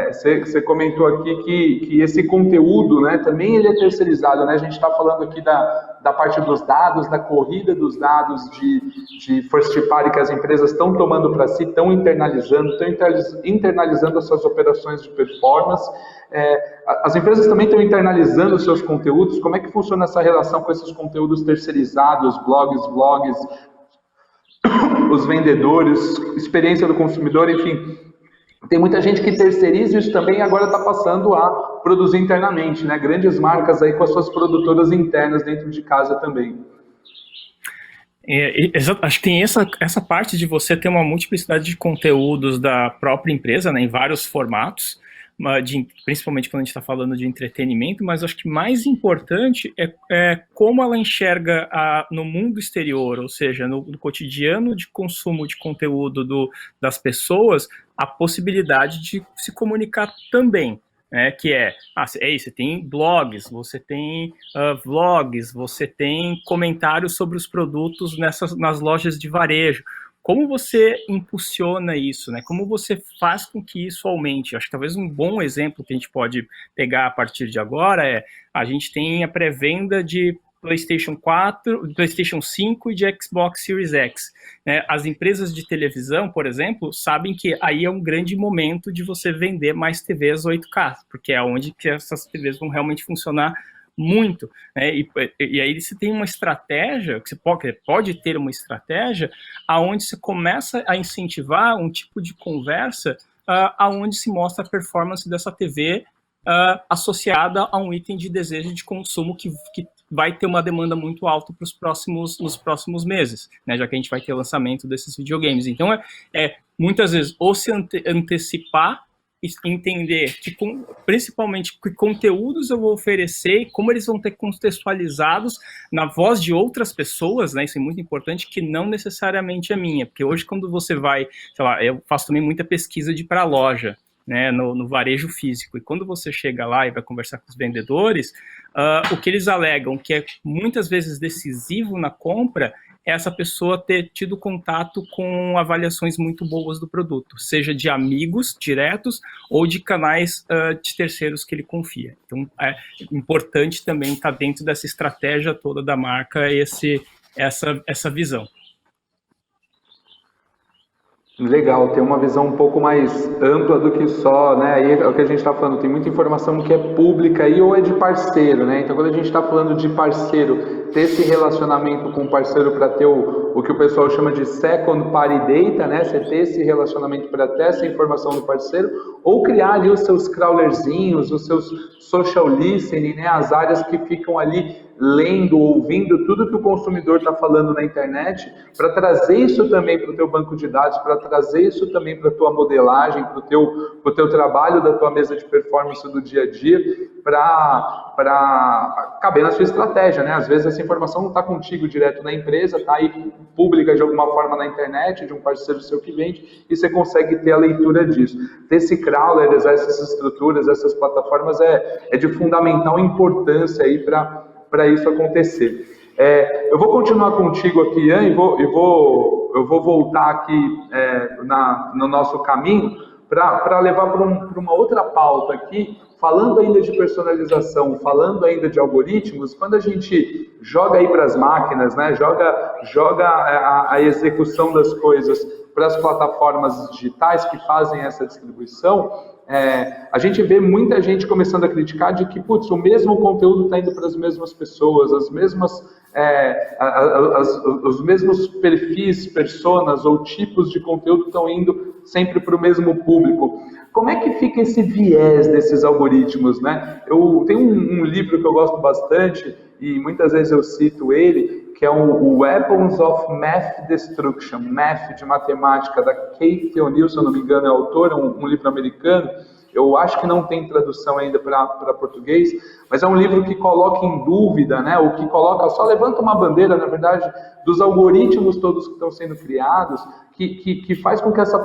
você comentou aqui que esse conteúdo, né, também ele é terceirizado, né? A gente está falando aqui da parte dos dados, da corrida dos dados de first party que as empresas estão tomando para si, estão internalizando as suas operações de performance. As empresas também estão internalizando os seus conteúdos. Como é que funciona essa relação com esses conteúdos terceirizados, blogs, vlogs, os vendedores, experiência do consumidor, enfim. Tem muita gente que terceiriza isso também e agora está passando a produzir internamente, né? Grandes marcas aí com as suas produtoras internas dentro de casa também. Acho que tem essa parte de você ter uma multiplicidade de conteúdos da própria empresa, né, em vários formatos, principalmente quando a gente está falando de entretenimento, mas acho que mais importante é como ela enxerga no mundo exterior, ou seja, no cotidiano de consumo de conteúdo das pessoas, a possibilidade de se comunicar também. Que você tem blogs, você tem vlogs, você tem comentários sobre os produtos nas lojas de varejo. Como você impulsiona isso, né? Como você faz com que isso aumente? Acho que talvez um bom exemplo que a gente pode pegar a partir de agora a gente tem a pré-venda de PlayStation 4, PlayStation 5 e de Xbox Series X. Né? As empresas de televisão, por exemplo, sabem que aí é um grande momento de você vender mais TVs 8K, porque é onde que essas TVs vão realmente funcionar muito, né? E aí você tem uma estratégia, que você pode ter uma estratégia aonde você começa a incentivar um tipo de conversa aonde se mostra a performance dessa TV associada a um item de desejo de consumo que vai ter uma demanda muito alta nos próximos meses, né? Já que a gente vai ter lançamento desses videogames. Então, muitas vezes, ou se antecipar, entender principalmente que conteúdos eu vou oferecer e como eles vão ter contextualizados na voz de outras pessoas, né? Isso é muito importante, que não necessariamente a minha, porque hoje quando você vai, sei lá, eu faço também muita pesquisa de ir para a loja, né, no varejo físico, e quando você chega lá e vai conversar com os vendedores, o que eles alegam que é muitas vezes decisivo na compra é essa pessoa ter tido contato com avaliações muito boas do produto, seja de amigos diretos ou de canais de terceiros que ele confia. Então, é importante também estar dentro dessa estratégia toda da marca, essa visão. Legal, ter uma visão um pouco mais ampla do que só, né? Aí é o que a gente está falando, tem muita informação que é pública aí ou é de parceiro, né? Então, quando a gente está falando de parceiro, ter esse relacionamento com o parceiro para ter o que o pessoal chama de second party data, né? Você ter esse relacionamento para ter essa informação do parceiro, ou criar ali os seus crawlerzinhos, os seus social listening, né? As áreas que ficam ali lendo, ouvindo tudo que o consumidor está falando na internet, para trazer isso também para o teu banco de dados, para trazer isso também para a tua modelagem, para o teu trabalho da tua mesa de performance do dia a dia, para caber na sua estratégia, né? Às vezes essa informação não está contigo direto na empresa, está aí pública de alguma forma na internet, de um parceiro seu que vende, e você consegue ter a leitura disso. Ter esse crawler, essas estruturas, essas plataformas é de fundamental importância aí para isso acontecer. Eu vou continuar contigo aqui, Ian, e eu vou voltar aqui no nosso caminho para levar para uma outra pauta aqui, falando ainda de personalização, falando ainda de algoritmos. Quando a gente joga aí para as máquinas, né, joga a execução das coisas para as plataformas digitais que fazem essa distribuição, a gente vê muita gente começando a criticar de que, putz, o mesmo conteúdo está indo para as mesmas pessoas, os mesmos perfis, personas ou tipos de conteúdo estão indo sempre para o mesmo público. Como é que fica esse viés desses algoritmos, né? Eu tenho um livro que eu gosto bastante e muitas vezes eu cito ele, que é o Weapons of Math Destruction, Math de matemática, da Kate O'Neill, se eu não me engano, é a autora, um livro americano. Eu acho que não tem tradução ainda para português, mas é um livro que coloca em dúvida, né, ou que coloca, só levanta uma bandeira, na verdade, dos algoritmos todos que estão sendo criados, que faz com que essa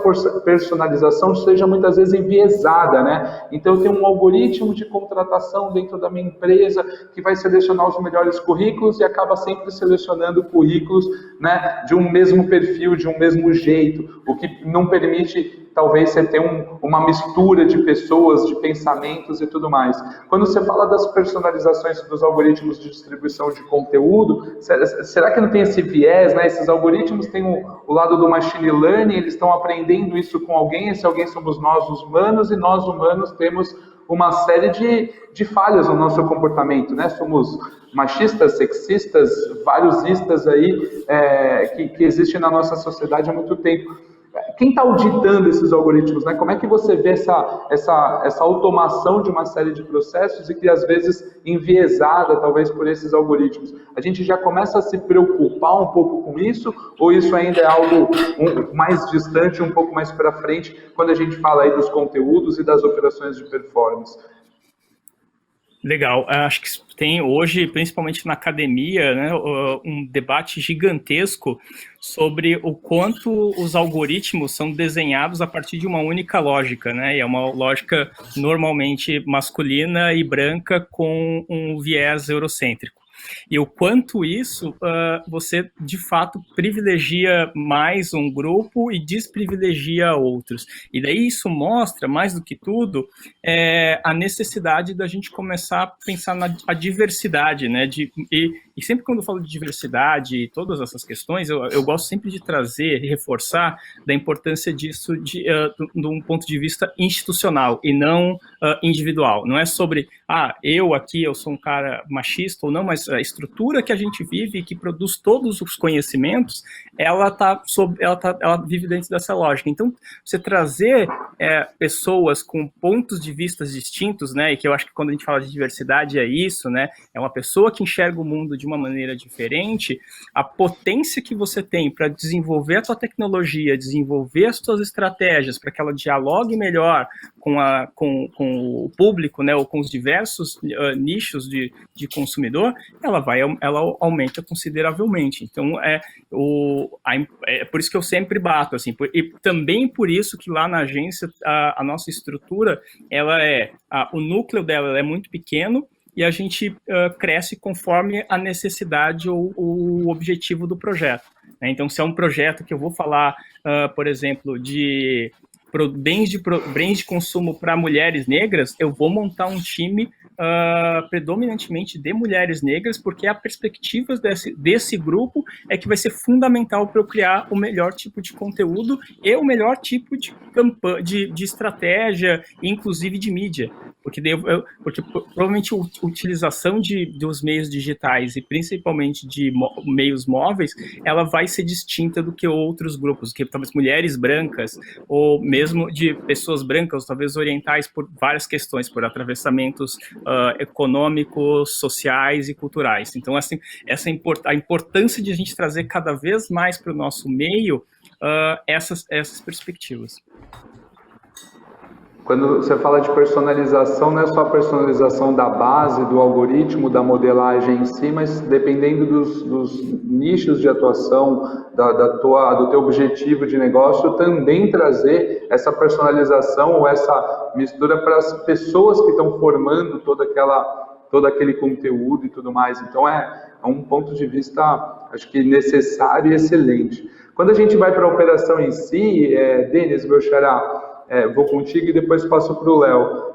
personalização seja muitas vezes enviesada, né? Então eu tenho um algoritmo de contratação dentro da minha empresa que vai selecionar os melhores currículos e acaba sempre selecionando currículos, né, de um mesmo perfil, de um mesmo jeito, o que não permite talvez você ter uma mistura de pessoas, de pensamentos e tudo mais. Quando você fala das personalizações dos algoritmos de distribuição de conteúdo, será que não tem esse viés, né? Esses algoritmos têm o lado do machine learning, eles estão aprendendo isso com alguém, esse alguém somos nós, os humanos, e nós, humanos, temos uma série de falhas no nosso comportamento, né? Somos machistas, sexistas, vários istas aí que existem na nossa sociedade há muito tempo. Quem está auditando esses algoritmos, né? Como é que você vê essa automação de uma série de processos e que às vezes enviesada, talvez, por esses algoritmos? A gente já começa a se preocupar um pouco com isso, ou isso ainda é algo mais distante, um pouco mais para frente, quando a gente fala aí dos conteúdos e das operações de performance? Legal, acho que tem hoje, principalmente na academia, né, um debate gigantesco sobre o quanto os algoritmos são desenhados a partir de uma única lógica, né, e é uma lógica normalmente masculina e branca com um viés eurocêntrico. E o quanto isso você, de fato, privilegia mais um grupo e desprivilegia outros. E daí isso mostra, mais do que tudo, a necessidade da gente começar a pensar na diversidade, né? E sempre quando eu falo de diversidade e todas essas questões, eu gosto sempre de trazer e reforçar da importância disso de um ponto de vista institucional e não individual. Não é sobre, eu sou um cara machista ou não, mas a estrutura que a gente vive e que produz todos os conhecimentos, ela vive dentro dessa lógica. Então, você trazer pessoas com pontos de vista distintos, né, e que eu acho que quando a gente fala de diversidade é isso, né, é uma pessoa que enxerga o mundo de uma maneira diferente, a potência que você tem para desenvolver a sua tecnologia, desenvolver as suas estratégias para que ela dialogue melhor com o público, né, ou com os diversos nichos de consumidor, ela aumenta consideravelmente. Então, é por isso que eu sempre bato, assim, e também por isso que lá na agência a nossa estrutura, o núcleo dela é muito pequeno, e a gente cresce conforme a necessidade ou o objetivo do projeto, né? Então, se é um projeto que eu vou falar, por exemplo, de bens de consumo para mulheres negras, eu vou montar um time predominantemente de mulheres negras, porque a perspectiva desse grupo é que vai ser fundamental para eu criar o melhor tipo de conteúdo e o melhor tipo de campanha, de estratégia, inclusive de mídia. Porque provavelmente a utilização dos meios digitais e principalmente de meios móveis, ela vai ser distinta do que outros grupos, que talvez mulheres brancas, ou mesmo de pessoas brancas, talvez orientais, por várias questões, por atravessamentos econômicos, sociais e culturais. Então, assim, a importância de a gente trazer cada vez mais para o nosso meio essas perspectivas. Quando você fala de personalização, não é só a personalização da base, do algoritmo, da modelagem em si, mas dependendo dos nichos de atuação, do teu objetivo de negócio, também trazer essa personalização ou essa mistura para as pessoas que estão formando todo aquele conteúdo e tudo mais. Então, é um ponto de vista, acho que necessário e excelente. Quando a gente vai para a operação em si, Denis, meu xará, vou contigo e depois passo para o Léo.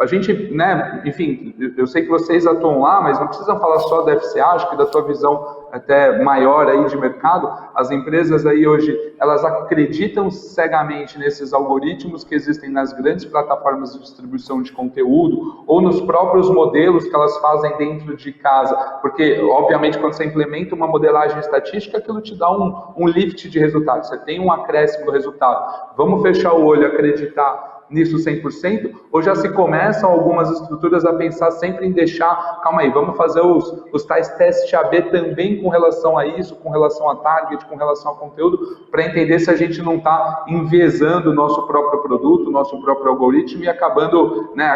a gente, né, enfim, eu sei que vocês atuam lá, mas não precisam falar só da FCA, acho que da tua visão até maior aí de mercado, as empresas aí hoje, elas acreditam cegamente nesses algoritmos que existem nas grandes plataformas de distribuição de conteúdo ou nos próprios modelos que elas fazem dentro de casa, porque, obviamente, quando você implementa uma modelagem estatística, aquilo te dá um lift de resultado, você tem um acréscimo do resultado. Vamos fechar o olho e acreditar nisso 100%, ou já se começam algumas estruturas a pensar sempre em deixar, calma aí, vamos fazer os tais testes AB também com relação a isso, com relação a target, com relação a conteúdo, para entender se a gente não está enviesando o nosso próprio produto, o nosso próprio algoritmo e acabando, né,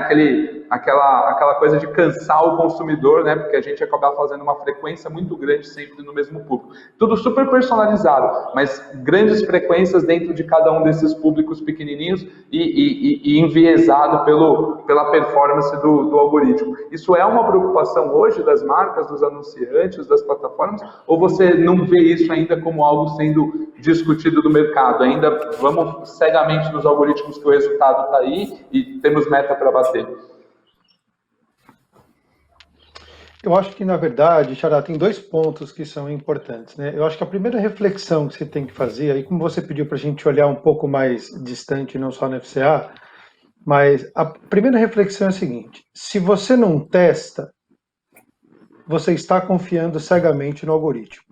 aquela coisa de cansar o consumidor, né, porque a gente acaba fazendo uma frequência muito grande sempre no mesmo público. Tudo super personalizado, mas grandes frequências dentro de cada um desses públicos pequenininhos e enviesado pela performance do algoritmo. Isso é uma preocupação hoje das marcas, dos anunciantes, das plataformas, ou você não vê isso ainda como algo sendo discutido no mercado? Ainda vamos cegamente nos algoritmos que o resultado está aí e temos meta para bater? Eu acho que, na verdade, Xará, tem dois pontos que são importantes, né? Eu acho que a primeira reflexão que você tem que fazer, aí como você pediu para a gente olhar um pouco mais distante, não só na FCA, mas a primeira reflexão é a seguinte: se você não testa, você está confiando cegamente no algoritmo.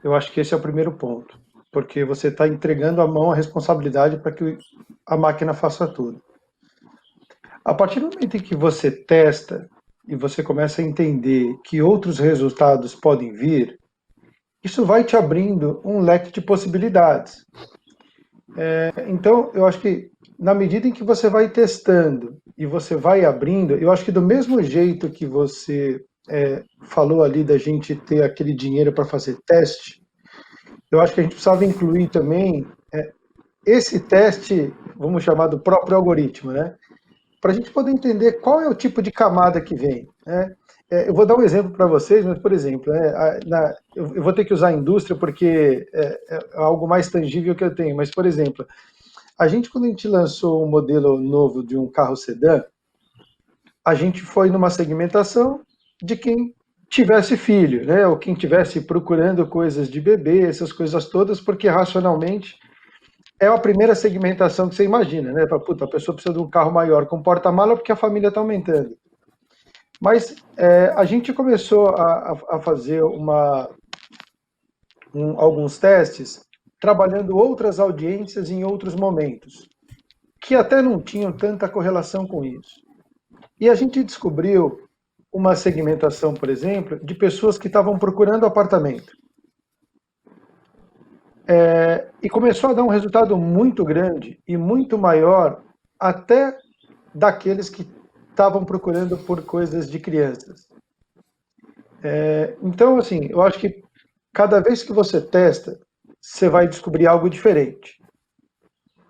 Eu acho que esse é o primeiro ponto, porque você está entregando à mão a responsabilidade para que a máquina faça tudo. A partir do momento em que você testa e você começa a entender que outros resultados podem vir, isso vai te abrindo um leque de possibilidades. Então, eu acho que na medida em que você vai testando e você vai abrindo, eu acho que do mesmo jeito que você falou ali da gente ter aquele dinheiro para fazer teste, eu acho que a gente precisava incluir também esse teste, vamos chamar do próprio algoritmo, né? Para a gente poder entender qual é o tipo de camada que vem, né? Eu vou dar um exemplo para vocês, mas, por exemplo, eu vou ter que usar a indústria porque é algo mais tangível que eu tenho, mas, por exemplo, quando a gente lançou um modelo novo de um carro sedã, a gente foi numa segmentação de quem tivesse filho, né? Ou quem estivesse procurando coisas de bebê, essas coisas todas, porque racionalmente é a primeira segmentação que você imagina, né? Puta, a pessoa precisa de um carro maior com porta-mala porque a família está aumentando. Mas a gente começou a fazer alguns testes trabalhando outras audiências em outros momentos, que até não tinham tanta correlação com isso. E a gente descobriu uma segmentação, por exemplo, de pessoas que estavam procurando apartamento. E começou a dar um resultado muito grande e muito maior até daqueles que estavam procurando por coisas de crianças. Então, assim, eu acho que cada vez que você testa, você vai descobrir algo diferente.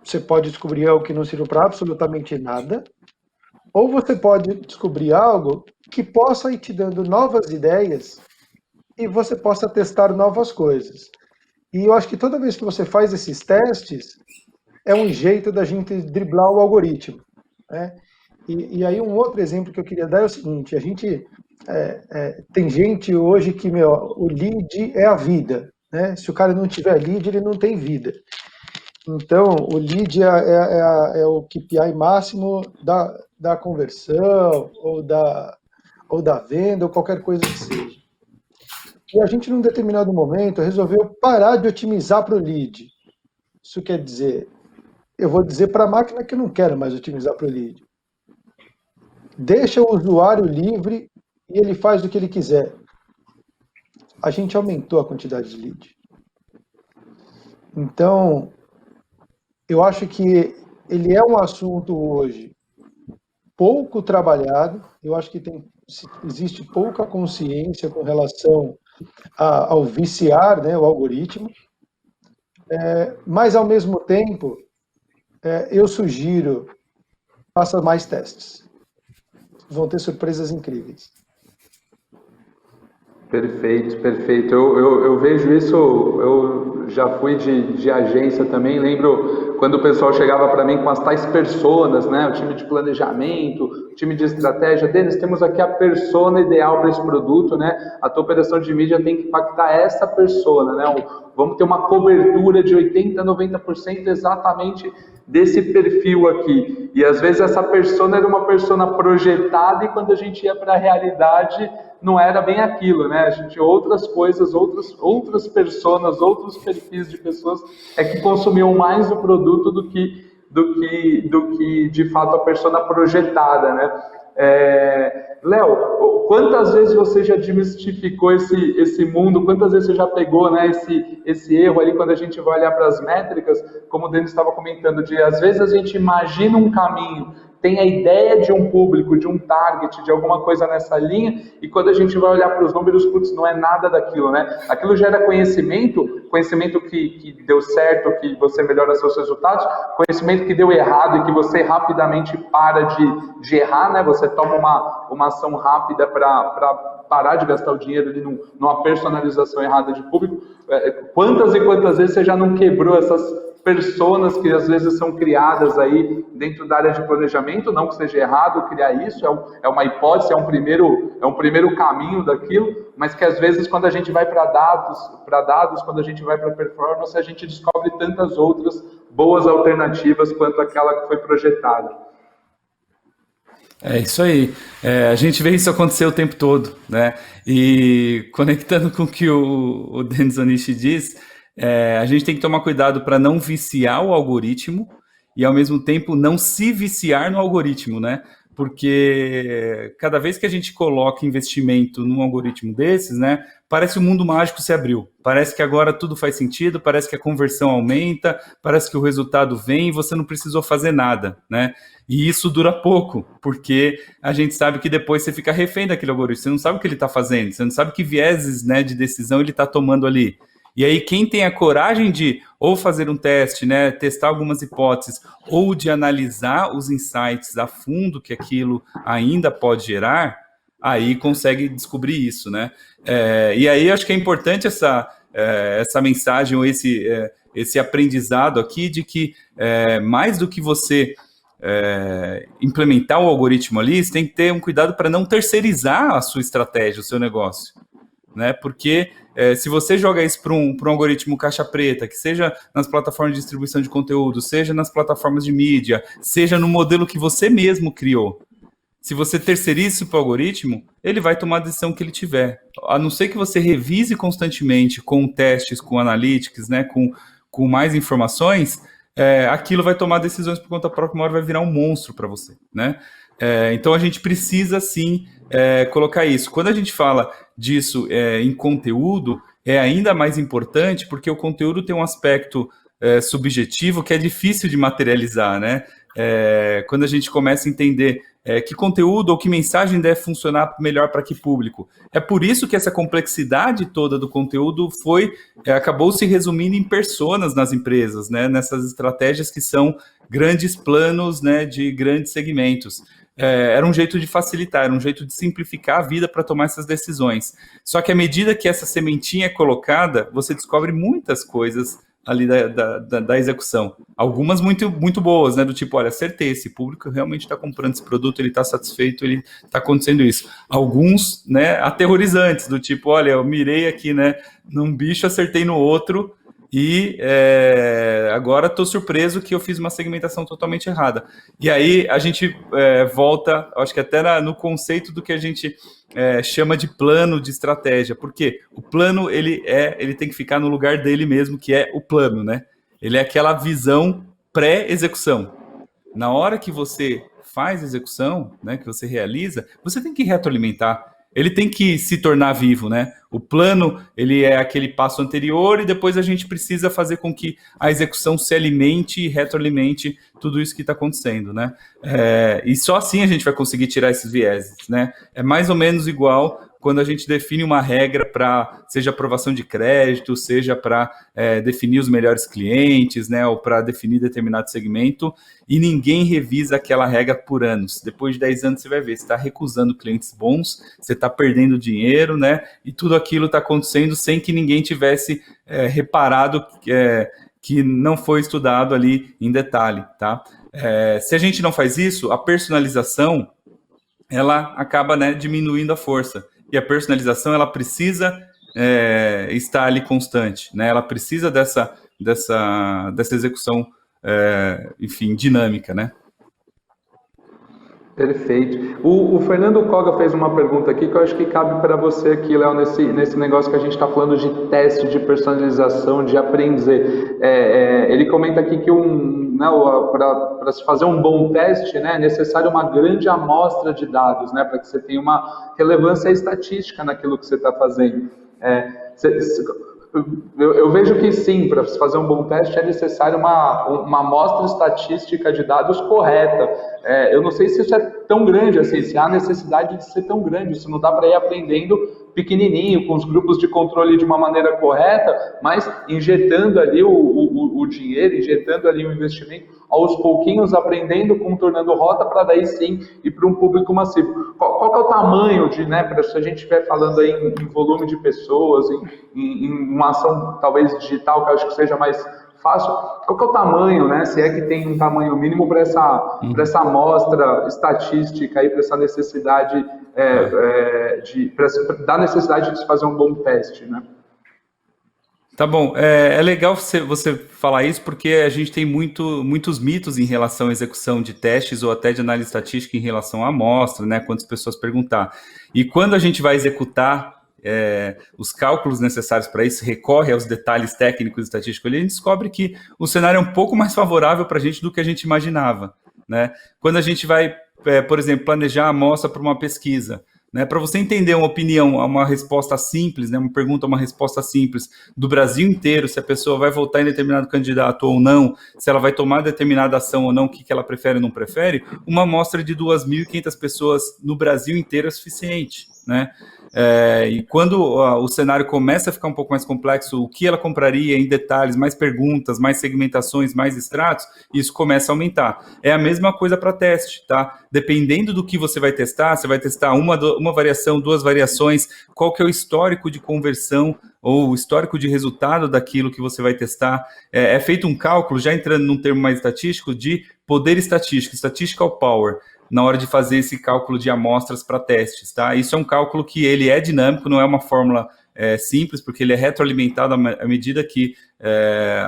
Você pode descobrir algo que não sirva para absolutamente nada, ou você pode descobrir algo que possa ir te dando novas ideias e você possa testar novas coisas. E eu acho que toda vez que você faz esses testes, é um jeito da gente driblar o algoritmo, né? E aí um outro exemplo que eu queria dar é o seguinte: a gente tem gente hoje que, o lead é a vida, né? Se o cara não tiver lead, ele não tem vida. Então, o lead é o KPI máximo da conversão, ou da venda, ou qualquer coisa que seja. E a gente, num determinado momento, resolveu parar de otimizar para o lead. Isso quer dizer, eu vou dizer para a máquina que eu não quero mais otimizar para o lead. Deixa o usuário livre e ele faz o que ele quiser. A gente aumentou a quantidade de lead. Então, eu acho que ele é um assunto hoje pouco trabalhado. Eu acho que existe pouca consciência com relação ao viciar, né, o algoritmo. Mas, ao mesmo tempo, eu sugiro, faça mais testes. Vão ter surpresas incríveis. Perfeito, perfeito. Eu vejo isso, eu já fui de agência também, lembro quando o pessoal chegava para mim com as tais personas, né? O time de planejamento, o time de estratégia, Denis, temos aqui a persona ideal para esse produto, né? A tua operação de mídia tem que impactar essa persona, né? Vamos ter uma cobertura de 80%, 90% exatamente desse perfil aqui. E às vezes essa persona era uma persona projetada e quando a gente ia para a realidade não era bem aquilo, né? A gente outras coisas, outras personas, outros perfis de pessoas é que consumiam mais o produto do que de fato a persona projetada, né? Léo, quantas vezes você já desmistificou esse mundo, quantas vezes você já pegou, né, esse erro ali quando a gente vai olhar para as métricas, como o Denis estava comentando, de às vezes a gente imagina um caminho, tem a ideia de um público, de um target, de alguma coisa nessa linha, e quando a gente vai olhar para os números, putz, não é nada daquilo, né? Aquilo gera conhecimento que deu certo, que você melhora seus resultados, conhecimento que deu errado e que você rapidamente para de errar, né? Você toma uma ação rápida para parar de gastar o dinheiro ali numa personalização errada de público. Quantas e quantas vezes você já não quebrou essas personas que às vezes são criadas aí dentro da área de planejamento, não que seja errado criar isso, é uma hipótese, é um primeiro caminho daquilo, mas que às vezes quando a gente vai para dados, quando a gente vai para performance, a gente descobre tantas outras boas alternativas quanto aquela que foi projetada. É isso aí. A gente vê isso acontecer o tempo todo, né? E conectando com o que o Denis Onishi diz, a gente tem que tomar cuidado para não viciar o algoritmo e, ao mesmo tempo, não se viciar no algoritmo, né? Porque cada vez que a gente coloca investimento num algoritmo desses, né, parece que o mundo mágico se abriu. Parece que agora tudo faz sentido, parece que a conversão aumenta, parece que o resultado vem e você não precisou fazer nada, né? E isso dura pouco, porque a gente sabe que depois você fica refém daquele algoritmo, você não sabe o que ele está fazendo, você não sabe que vieses, né, de decisão ele está tomando ali. E aí quem tem a coragem de ou fazer um teste, né, testar algumas hipóteses, ou de analisar os insights a fundo que aquilo ainda pode gerar, aí consegue descobrir isso, né? E aí acho que é importante essa mensagem, ou esse aprendizado aqui de que mais do que você implementar o algoritmo ali, você tem que ter um cuidado para não terceirizar a sua estratégia, o seu negócio, né? Porque se você joga isso para um algoritmo caixa preta, que seja nas plataformas de distribuição de conteúdo, seja nas plataformas de mídia, seja no modelo que você mesmo criou, se você terceiriza isso para o algoritmo, ele vai tomar a decisão que ele tiver. A não ser que você revise constantemente com testes, com analytics, né, com mais informações, aquilo vai tomar decisões por conta própria, uma hora vai virar um monstro para você, né? Então a gente precisa sim colocar isso. Quando a gente fala disso em conteúdo, é ainda mais importante porque o conteúdo tem um aspecto subjetivo que é difícil de materializar, né? Quando a gente começa a entender que conteúdo ou que mensagem deve funcionar melhor para que público. É por isso que essa complexidade toda do conteúdo acabou se resumindo em personas nas empresas, né? Nessas estratégias que são grandes planos, né, de grandes segmentos. Era um jeito de facilitar, era um jeito de simplificar a vida para tomar essas decisões. Só que à medida que essa sementinha é colocada, você descobre muitas coisas ali da execução. Algumas muito, muito boas, né? Do tipo, olha, acertei, esse público realmente está comprando esse produto, ele está satisfeito, ele está acontecendo isso. Alguns, né, aterrorizantes, do tipo, olha, eu mirei aqui, né, num bicho, acertei no outro, e agora estou surpreso que eu fiz uma segmentação totalmente errada. E aí a gente volta, acho que até no conceito do que a gente chama de plano de estratégia, porque o plano ele tem que ficar no lugar dele mesmo, que é o plano, né? Ele é aquela visão pré-execução. Na hora que você faz a execução, né, que você realiza, você tem que retroalimentar. Ele tem que se tornar vivo, né? O plano, ele é aquele passo anterior e depois a gente precisa fazer com que a execução se alimente e retroalimente tudo isso que está acontecendo, né? E só assim a gente vai conseguir tirar esses vieses, né? É mais ou menos igual quando a gente define uma regra para, seja aprovação de crédito, seja para definir os melhores clientes, né, ou para definir determinado segmento, e ninguém revisa aquela regra por anos. Depois de 10 anos você vai ver, você está recusando clientes bons, você está perdendo dinheiro, né, e tudo aquilo está acontecendo sem que ninguém tivesse reparado que não foi estudado ali em detalhe, tá? Se a gente não faz isso, a personalização, ela acaba, né, diminuindo a força. E a personalização, ela precisa estar ali constante, né? Ela precisa dessa execução, enfim, dinâmica, né? Perfeito. O Fernando Koga fez uma pergunta aqui que eu acho que cabe para você aqui, Léo, nesse negócio que a gente está falando de teste, de personalização, de aprender. Ele comenta aqui que para se fazer um bom teste, né, é necessário uma grande amostra de dados, né, para que você tenha uma relevância estatística naquilo que você está fazendo. Eu vejo que sim, para se fazer um bom teste é necessário uma amostra estatística de dados correta. Eu não sei se isso é tão grande assim, se há necessidade de ser tão grande, se não dá para ir aprendendo pequenininho, com os grupos de controle de uma maneira correta, mas injetando ali o dinheiro, injetando ali o investimento, aos pouquinhos aprendendo, contornando rota, para daí sim ir para um público massivo. Qual que é o tamanho se a gente estiver falando aí em volume de pessoas, em uma ação talvez digital, que eu acho que seja mais fácil, qual que é o tamanho, né? Se é que tem um tamanho mínimo para essa amostra estatística aí, para essa necessidade da necessidade de se fazer um bom teste, né? Tá bom, é legal você falar isso, porque a gente tem muitos mitos em relação à execução de testes ou até de análise estatística em relação à amostra, né? Quantas pessoas perguntar. E quando a gente vai executar os cálculos necessários para isso, recorre aos detalhes técnicos e estatísticos, a gente descobre que o cenário é um pouco mais favorável para a gente do que a gente imaginava, né? Quando a gente vai, por exemplo, planejar a amostra para uma pesquisa, né, para você entender uma opinião, uma resposta simples, né, uma pergunta, uma resposta simples do Brasil inteiro, se a pessoa vai votar em determinado candidato ou não, se ela vai tomar determinada ação ou não, o que ela prefere ou não prefere, uma amostra de 2.500 pessoas no Brasil inteiro é suficiente, né? E quando o cenário começa a ficar um pouco mais complexo, o que ela compraria em detalhes, mais perguntas, mais segmentações, mais extratos, isso começa a aumentar. É a mesma coisa para teste, tá? Dependendo do que você vai testar uma variação, 2 variações, qual que é o histórico de conversão ou o histórico de resultado daquilo que você vai testar. É feito um cálculo, já entrando num termo mais estatístico, de poder estatístico, statistical power, na hora de fazer esse cálculo de amostras para testes, tá? Isso é um cálculo que ele é dinâmico, não é uma fórmula simples, porque ele é retroalimentado à medida que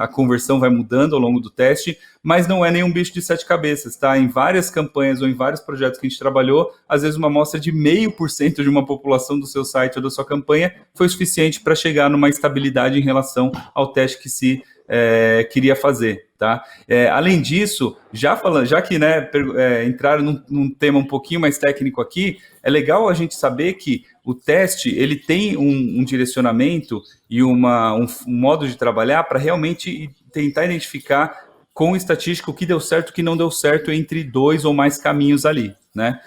a conversão vai mudando ao longo do teste, mas não é nenhum bicho de 7 cabeças, tá? Em várias campanhas ou em vários projetos que a gente trabalhou, às vezes uma amostra de 0,5% de uma população do seu site ou da sua campanha foi suficiente para chegar numa estabilidade em relação ao teste que se queria fazer, tá? Além disso, já que, né, entraram num tema um pouquinho mais técnico aqui, é legal a gente saber que o teste ele tem um direcionamento e um modo de trabalhar para realmente tentar identificar com estatística o que deu certo e o que não deu certo entre 2 ou mais caminhos ali, né?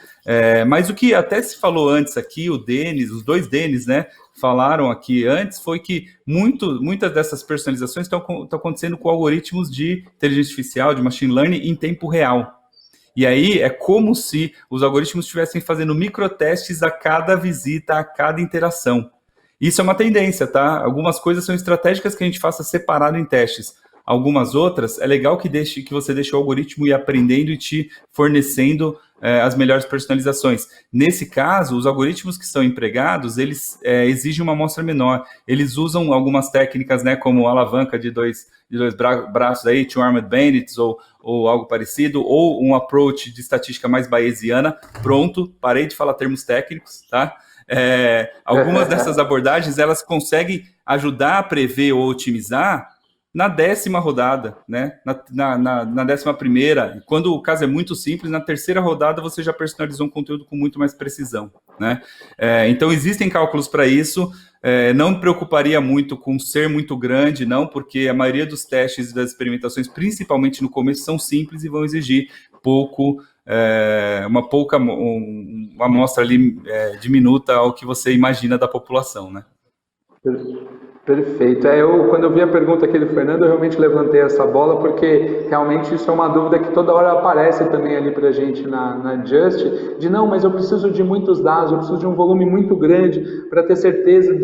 Mas o que até se falou antes aqui, os 2 Denis, né, falaram aqui antes, foi que muitas dessas personalizações estão acontecendo com algoritmos de inteligência artificial, de machine learning, em tempo real. E aí é como se os algoritmos estivessem fazendo microtestes a cada visita, a cada interação. Isso é uma tendência, tá? Algumas coisas são estratégicas que a gente faça separado em testes. Algumas outras, é legal que você deixe o algoritmo ir aprendendo e te fornecendo as melhores personalizações. Nesse caso, os algoritmos que são empregados, eles exigem uma amostra menor. Eles usam algumas técnicas, né, como alavanca de dois braços, aí, Two-Armed Bandits, ou algo parecido, ou um approach de estatística mais bayesiana. Pronto, parei de falar termos técnicos, tá? Algumas dessas abordagens, elas conseguem ajudar a prever ou otimizar na 10ª rodada, né? Na 11ª, quando o caso é muito simples, na 3ª rodada você já personalizou um conteúdo com muito mais precisão, né? Então existem cálculos para isso, não me preocuparia muito com ser muito grande, não, porque a maioria dos testes e das experimentações, principalmente no começo, são simples e vão exigir uma amostra ali diminuta ao que você imagina da população, né? Perfeito. Quando eu vi a pergunta aqui do Fernando, eu realmente levantei essa bola, porque realmente isso é uma dúvida que toda hora aparece também ali para a gente na Just, não, mas eu preciso de muitos dados, eu preciso de um volume muito grande para ter certeza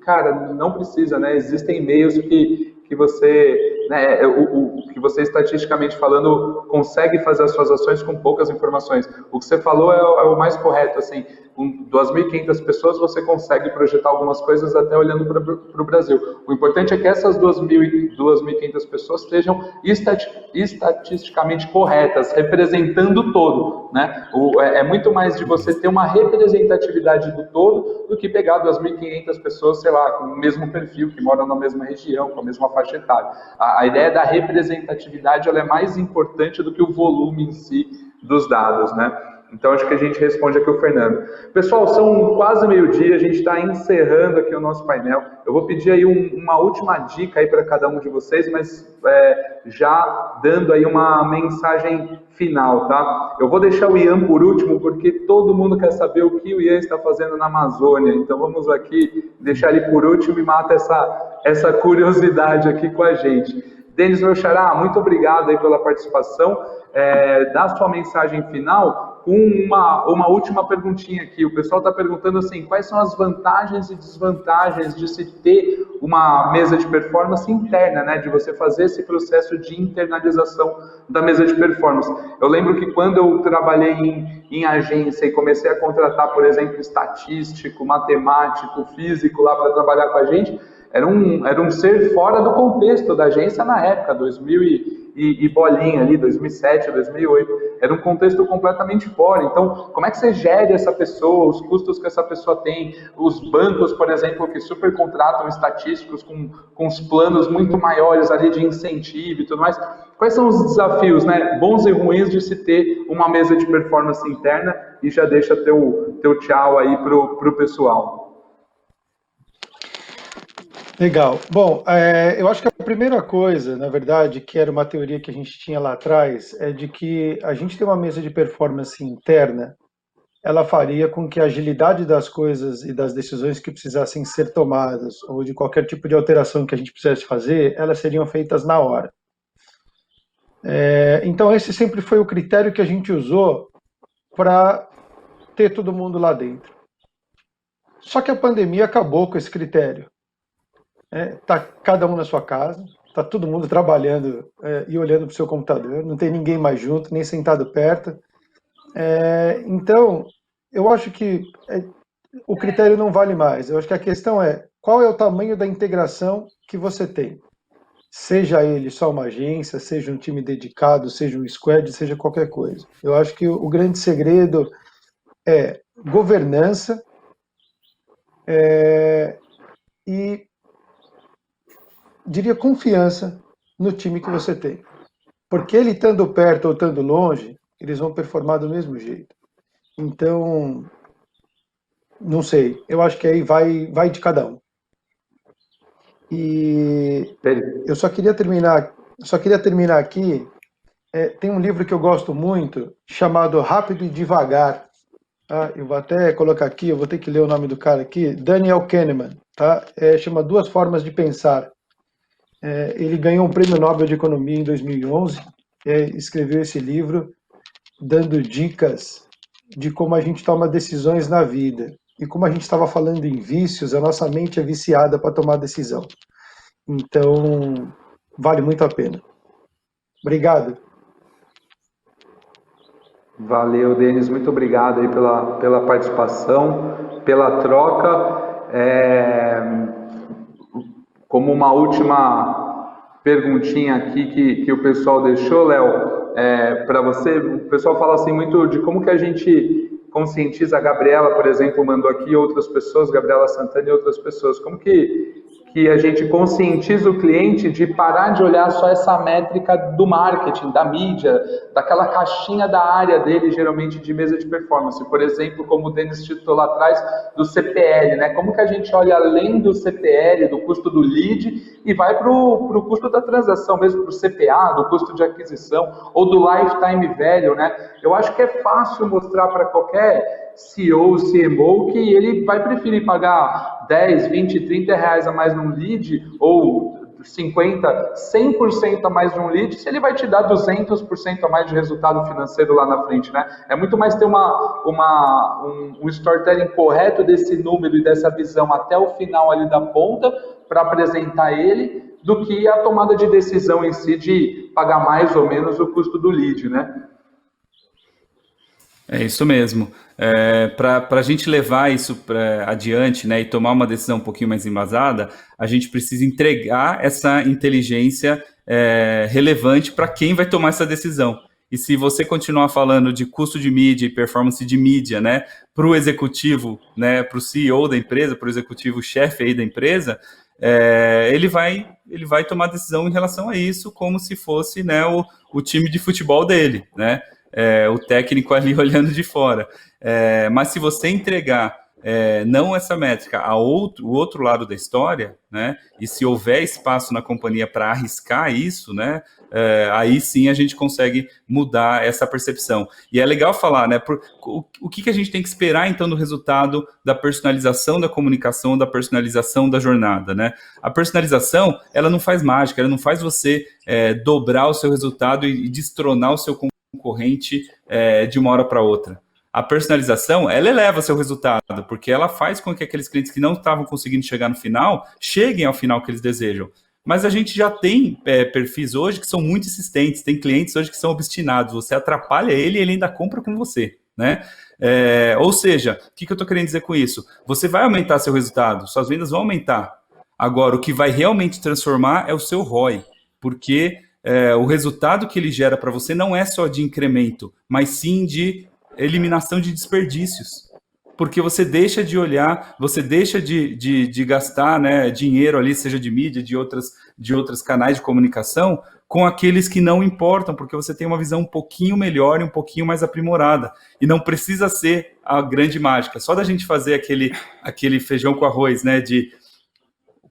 Cara, não precisa, né? Existem meios que você né, o que você, estatisticamente falando, consegue fazer as suas ações com poucas informações. O que você falou é o mais correto, assim, com 2.500 pessoas você consegue projetar algumas coisas até olhando para o Brasil. O importante é que essas 2.500 pessoas estejam estatisticamente corretas, representando o todo, né? É muito mais de você ter uma representatividade do todo do que pegar 2.500 pessoas, sei lá, com o mesmo perfil, que moram na mesma região, com a mesma faixa etária. A ideia da representatividade, ela é mais importante do que o volume em si dos dados, né? Então, acho que a gente responde aqui o Fernando. Pessoal, são quase meio-dia, a gente está encerrando aqui o nosso painel. Eu vou pedir aí uma última dica aí para cada um de vocês, mas já dando aí uma mensagem final, tá? Eu vou deixar o Ian por último, porque todo mundo quer saber o que o Ian está fazendo na Amazônia. Então, vamos aqui deixar ele por último e mata essa curiosidade aqui com a gente. Denis, meu xará, muito obrigado aí pela participação. Dá sua mensagem final com uma última perguntinha aqui. O pessoal está perguntando assim, quais são as vantagens e desvantagens de se ter uma mesa de performance interna, né, de você fazer esse processo de internalização da mesa de performance. Eu lembro que quando eu trabalhei em agência e comecei a contratar, por exemplo, estatístico, matemático, físico lá para trabalhar com a gente, era um ser fora do contexto da agência na época, 2000 e bolinha ali, 2007, 2008, era um contexto completamente fora. Então, como é que você gere essa pessoa, os custos que essa pessoa tem, os bancos, por exemplo, que super contratam estatísticos com os planos muito maiores ali de incentivo e tudo mais. Quais são os desafios, né, bons e ruins de se ter uma mesa de performance interna? E já deixa teu tchau aí pro pessoal. Legal. Bom, eu acho que a primeira coisa, na verdade, que era uma teoria que a gente tinha lá atrás, é de que a gente ter uma mesa de performance interna, ela faria com que a agilidade das coisas e das decisões que precisassem ser tomadas, ou de qualquer tipo de alteração que a gente precisasse fazer, elas seriam feitas na hora. Então, esse sempre foi o critério que a gente usou para ter todo mundo lá dentro. Só que a pandemia acabou com esse critério. Tá cada um na sua casa, tá todo mundo trabalhando e olhando para o seu computador, não tem ninguém mais junto, nem sentado perto. Então, eu acho que o critério não vale mais. Eu acho que a questão é qual é o tamanho da integração que você tem. Seja ele só uma agência, seja um time dedicado, seja um squad, seja qualquer coisa. Eu acho que o grande segredo é governança e diria confiança no time que você tem. Porque ele estando perto ou estando longe, eles vão performar do mesmo jeito. Então, não sei, eu acho que aí vai de cada um. E eu só queria terminar aqui, tem um livro que eu gosto muito, chamado Rápido e Devagar. Tá? Eu vou até colocar aqui, eu vou ter que ler o nome do cara aqui, Daniel Kahneman. Tá? Chama Duas Formas de Pensar. Ele ganhou um prêmio Nobel de Economia em 2011, escreveu esse livro dando dicas de como a gente toma decisões na vida. E como a gente estava falando em vícios, a nossa mente é viciada para tomar decisão. Então, vale muito a pena. Obrigado. Valeu, Denis, muito obrigado aí pela participação, pela troca. Como uma última perguntinha aqui que o pessoal deixou, Léo, para você, o pessoal fala assim muito de como que a gente conscientiza, a Gabriela, por exemplo, mandou aqui outras pessoas, Gabriela Santana e outras pessoas, como que a gente conscientiza o cliente de parar de olhar só essa métrica do marketing, da mídia, daquela caixinha da área dele, geralmente de mesa de performance. Por exemplo, como o Denis citou lá atrás, do CPL, né? Como que a gente olha além do CPL, do custo do lead, e vai para o custo da transação, mesmo para o CPA, do custo de aquisição, ou do lifetime value, né? Eu acho que é fácil mostrar para qualquer CEO, CMO, que ele vai preferir pagar 10, 20, 30 reais a mais num lead, ou 50, 100% a mais de um lead, se ele vai te dar 200% a mais de resultado financeiro lá na frente, né? É muito mais ter um storytelling correto desse número e dessa visão até o final ali da ponta, para apresentar ele, do que a tomada de decisão em si de pagar mais ou menos o custo do lead, né? É isso mesmo. Para a gente levar isso adiante, né, e tomar uma decisão um pouquinho mais embasada, a gente precisa entregar essa inteligência relevante para quem vai tomar essa decisão. E se você continuar falando de custo de mídia e performance de mídia, né, para o executivo, né, para o CEO da empresa, para o executivo-chefe aí da empresa, ele vai tomar decisão em relação a isso como se fosse, né, o time de futebol dele, né? O técnico ali olhando de fora. Mas se você entregar não essa métrica o outro lado da história, né, e se houver espaço na companhia para arriscar isso, né, aí sim a gente consegue mudar essa percepção. E é legal falar, né, o que a gente tem que esperar então do resultado da personalização da comunicação, da personalização da jornada, né? A personalização, ela não faz mágica, ela não faz você dobrar o seu resultado e destronar o seu concorrente de uma hora para outra. A personalização, ela eleva seu resultado, porque ela faz com que aqueles clientes que não estavam conseguindo chegar no final, cheguem ao final que eles desejam. Mas a gente já tem perfis hoje que são muito insistentes, tem clientes hoje que são obstinados, você atrapalha ele e ele ainda compra com você, né? Ou seja, o que eu estou querendo dizer com isso? Você vai aumentar seu resultado, suas vendas vão aumentar. Agora, o que vai realmente transformar é o seu ROI, porque o resultado que ele gera para você não é só de incremento, mas sim de eliminação de desperdícios. Porque você deixa de olhar, você deixa de gastar, né, dinheiro ali, seja de mídia, de outros canais de comunicação, com aqueles que não importam, porque você tem uma visão um pouquinho melhor e um pouquinho mais aprimorada. E não precisa ser a grande mágica. Só da gente fazer aquele feijão com arroz, né, de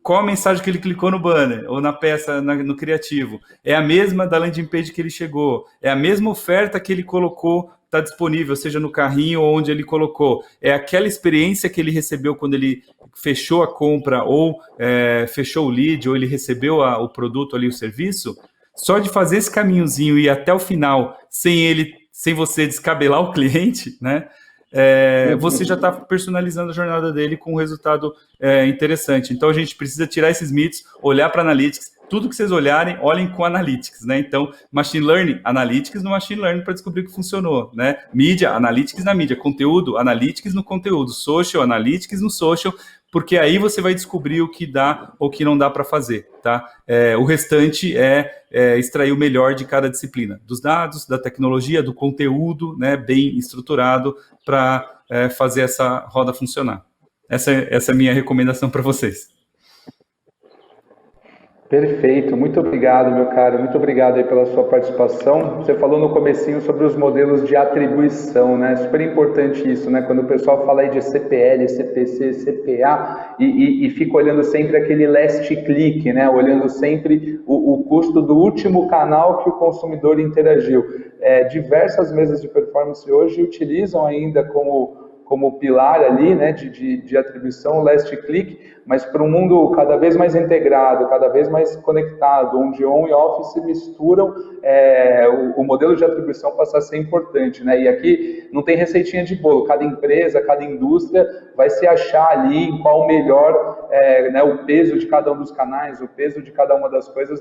qual a mensagem que ele clicou no banner ou na peça, no criativo. É a mesma da landing page que ele chegou. É a mesma oferta que ele colocou, está disponível, seja no carrinho ou onde ele colocou. É aquela experiência que ele recebeu quando ele fechou a compra ou fechou o lead ou ele recebeu o produto ali, o serviço. Só de fazer esse caminhozinho e ir até o final sem você descabelar o cliente, né? Você já está personalizando a jornada dele com um resultado interessante. Então a gente precisa tirar esses mitos, olhar para Analytics, tudo que vocês olharem, olhem com Analytics, né? Então, Machine Learning, Analytics no Machine Learning para descobrir o que funcionou, né? Mídia, Analytics na mídia, conteúdo, Analytics no conteúdo, Social, Analytics no Social, porque aí você vai descobrir o que dá ou o que não dá para fazer, tá? O restante é extrair o melhor de cada disciplina, dos dados, da tecnologia, do conteúdo, né, bem estruturado para fazer essa roda funcionar. Essa é a minha recomendação para vocês. Perfeito, muito obrigado, meu caro, muito obrigado aí pela sua participação. Você falou no comecinho sobre os modelos de atribuição, né? Super importante isso, né? Quando o pessoal fala aí de CPL, CPC, CPA e fica olhando sempre aquele last click, né? Olhando sempre o custo do último canal que o consumidor interagiu. Diversas mesas de performance hoje utilizam ainda como pilar ali, né, de atribuição, o last click, mas para um mundo cada vez mais integrado, cada vez mais conectado, onde on e off se misturam, o modelo de atribuição passa a ser importante, né? E aqui não tem receitinha de bolo, cada empresa, cada indústria vai se achar ali em qual melhor, né, o peso de cada um dos canais, o peso de cada uma das coisas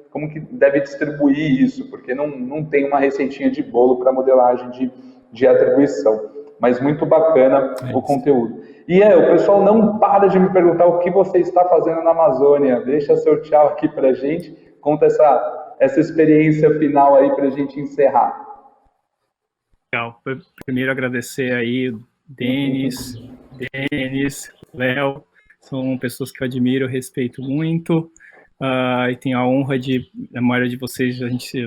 como que deve distribuir isso, porque não tem uma receitinha de bolo para modelagem de atribuição. Mas muito bacana o conteúdo. E o pessoal não para de me perguntar o que você está fazendo na Amazônia. Deixa seu tchau aqui pra gente. Conta essa experiência final aí pra gente encerrar. Legal. Primeiro agradecer aí Denis, Léo. São pessoas que eu admiro, eu respeito muito. E tenho a honra a maioria de vocês,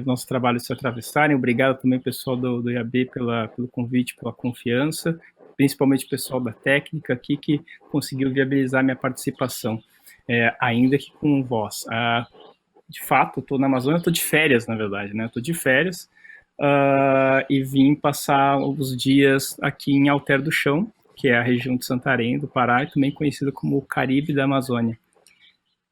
nosso trabalho se atravessarem. Obrigado também, pessoal do IAB, pelo convite, pela confiança, principalmente o pessoal da técnica aqui, que conseguiu viabilizar minha participação, ainda que com voz. De fato, estou na Amazônia, estou de férias, na verdade, né? Estou de férias e vim passar os dias aqui em Alter do Chão, que é a região de Santarém, do Pará, e também conhecida como o Caribe da Amazônia.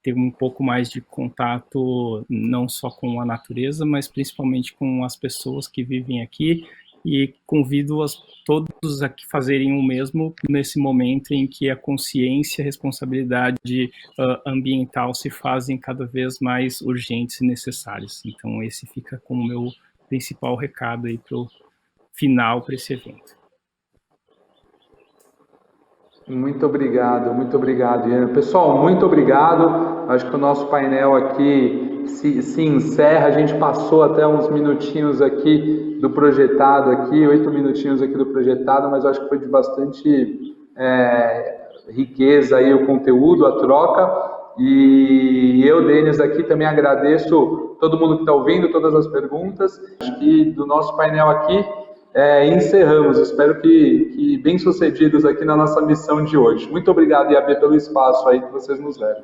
Teve um pouco mais de contato não só com a natureza, mas principalmente com as pessoas que vivem aqui e convido todos a fazerem o mesmo nesse momento em que a consciência e a responsabilidade ambiental se fazem cada vez mais urgentes e necessárias. Então esse fica como meu principal recado aí para o final para esse evento. Muito obrigado, Ian. Pessoal, muito obrigado. Acho que o nosso painel aqui se encerra. A gente passou até uns minutinhos aqui do projetado, 8 minutinhos aqui do projetado, mas acho que foi de bastante riqueza aí o conteúdo, a troca. E eu, Denis, aqui também agradeço todo mundo que está ouvindo, todas as perguntas. Acho que do nosso painel aqui, encerramos. Espero que bem-sucedidos aqui na nossa missão de hoje. Muito obrigado, IAB, pelo espaço aí que vocês nos deram.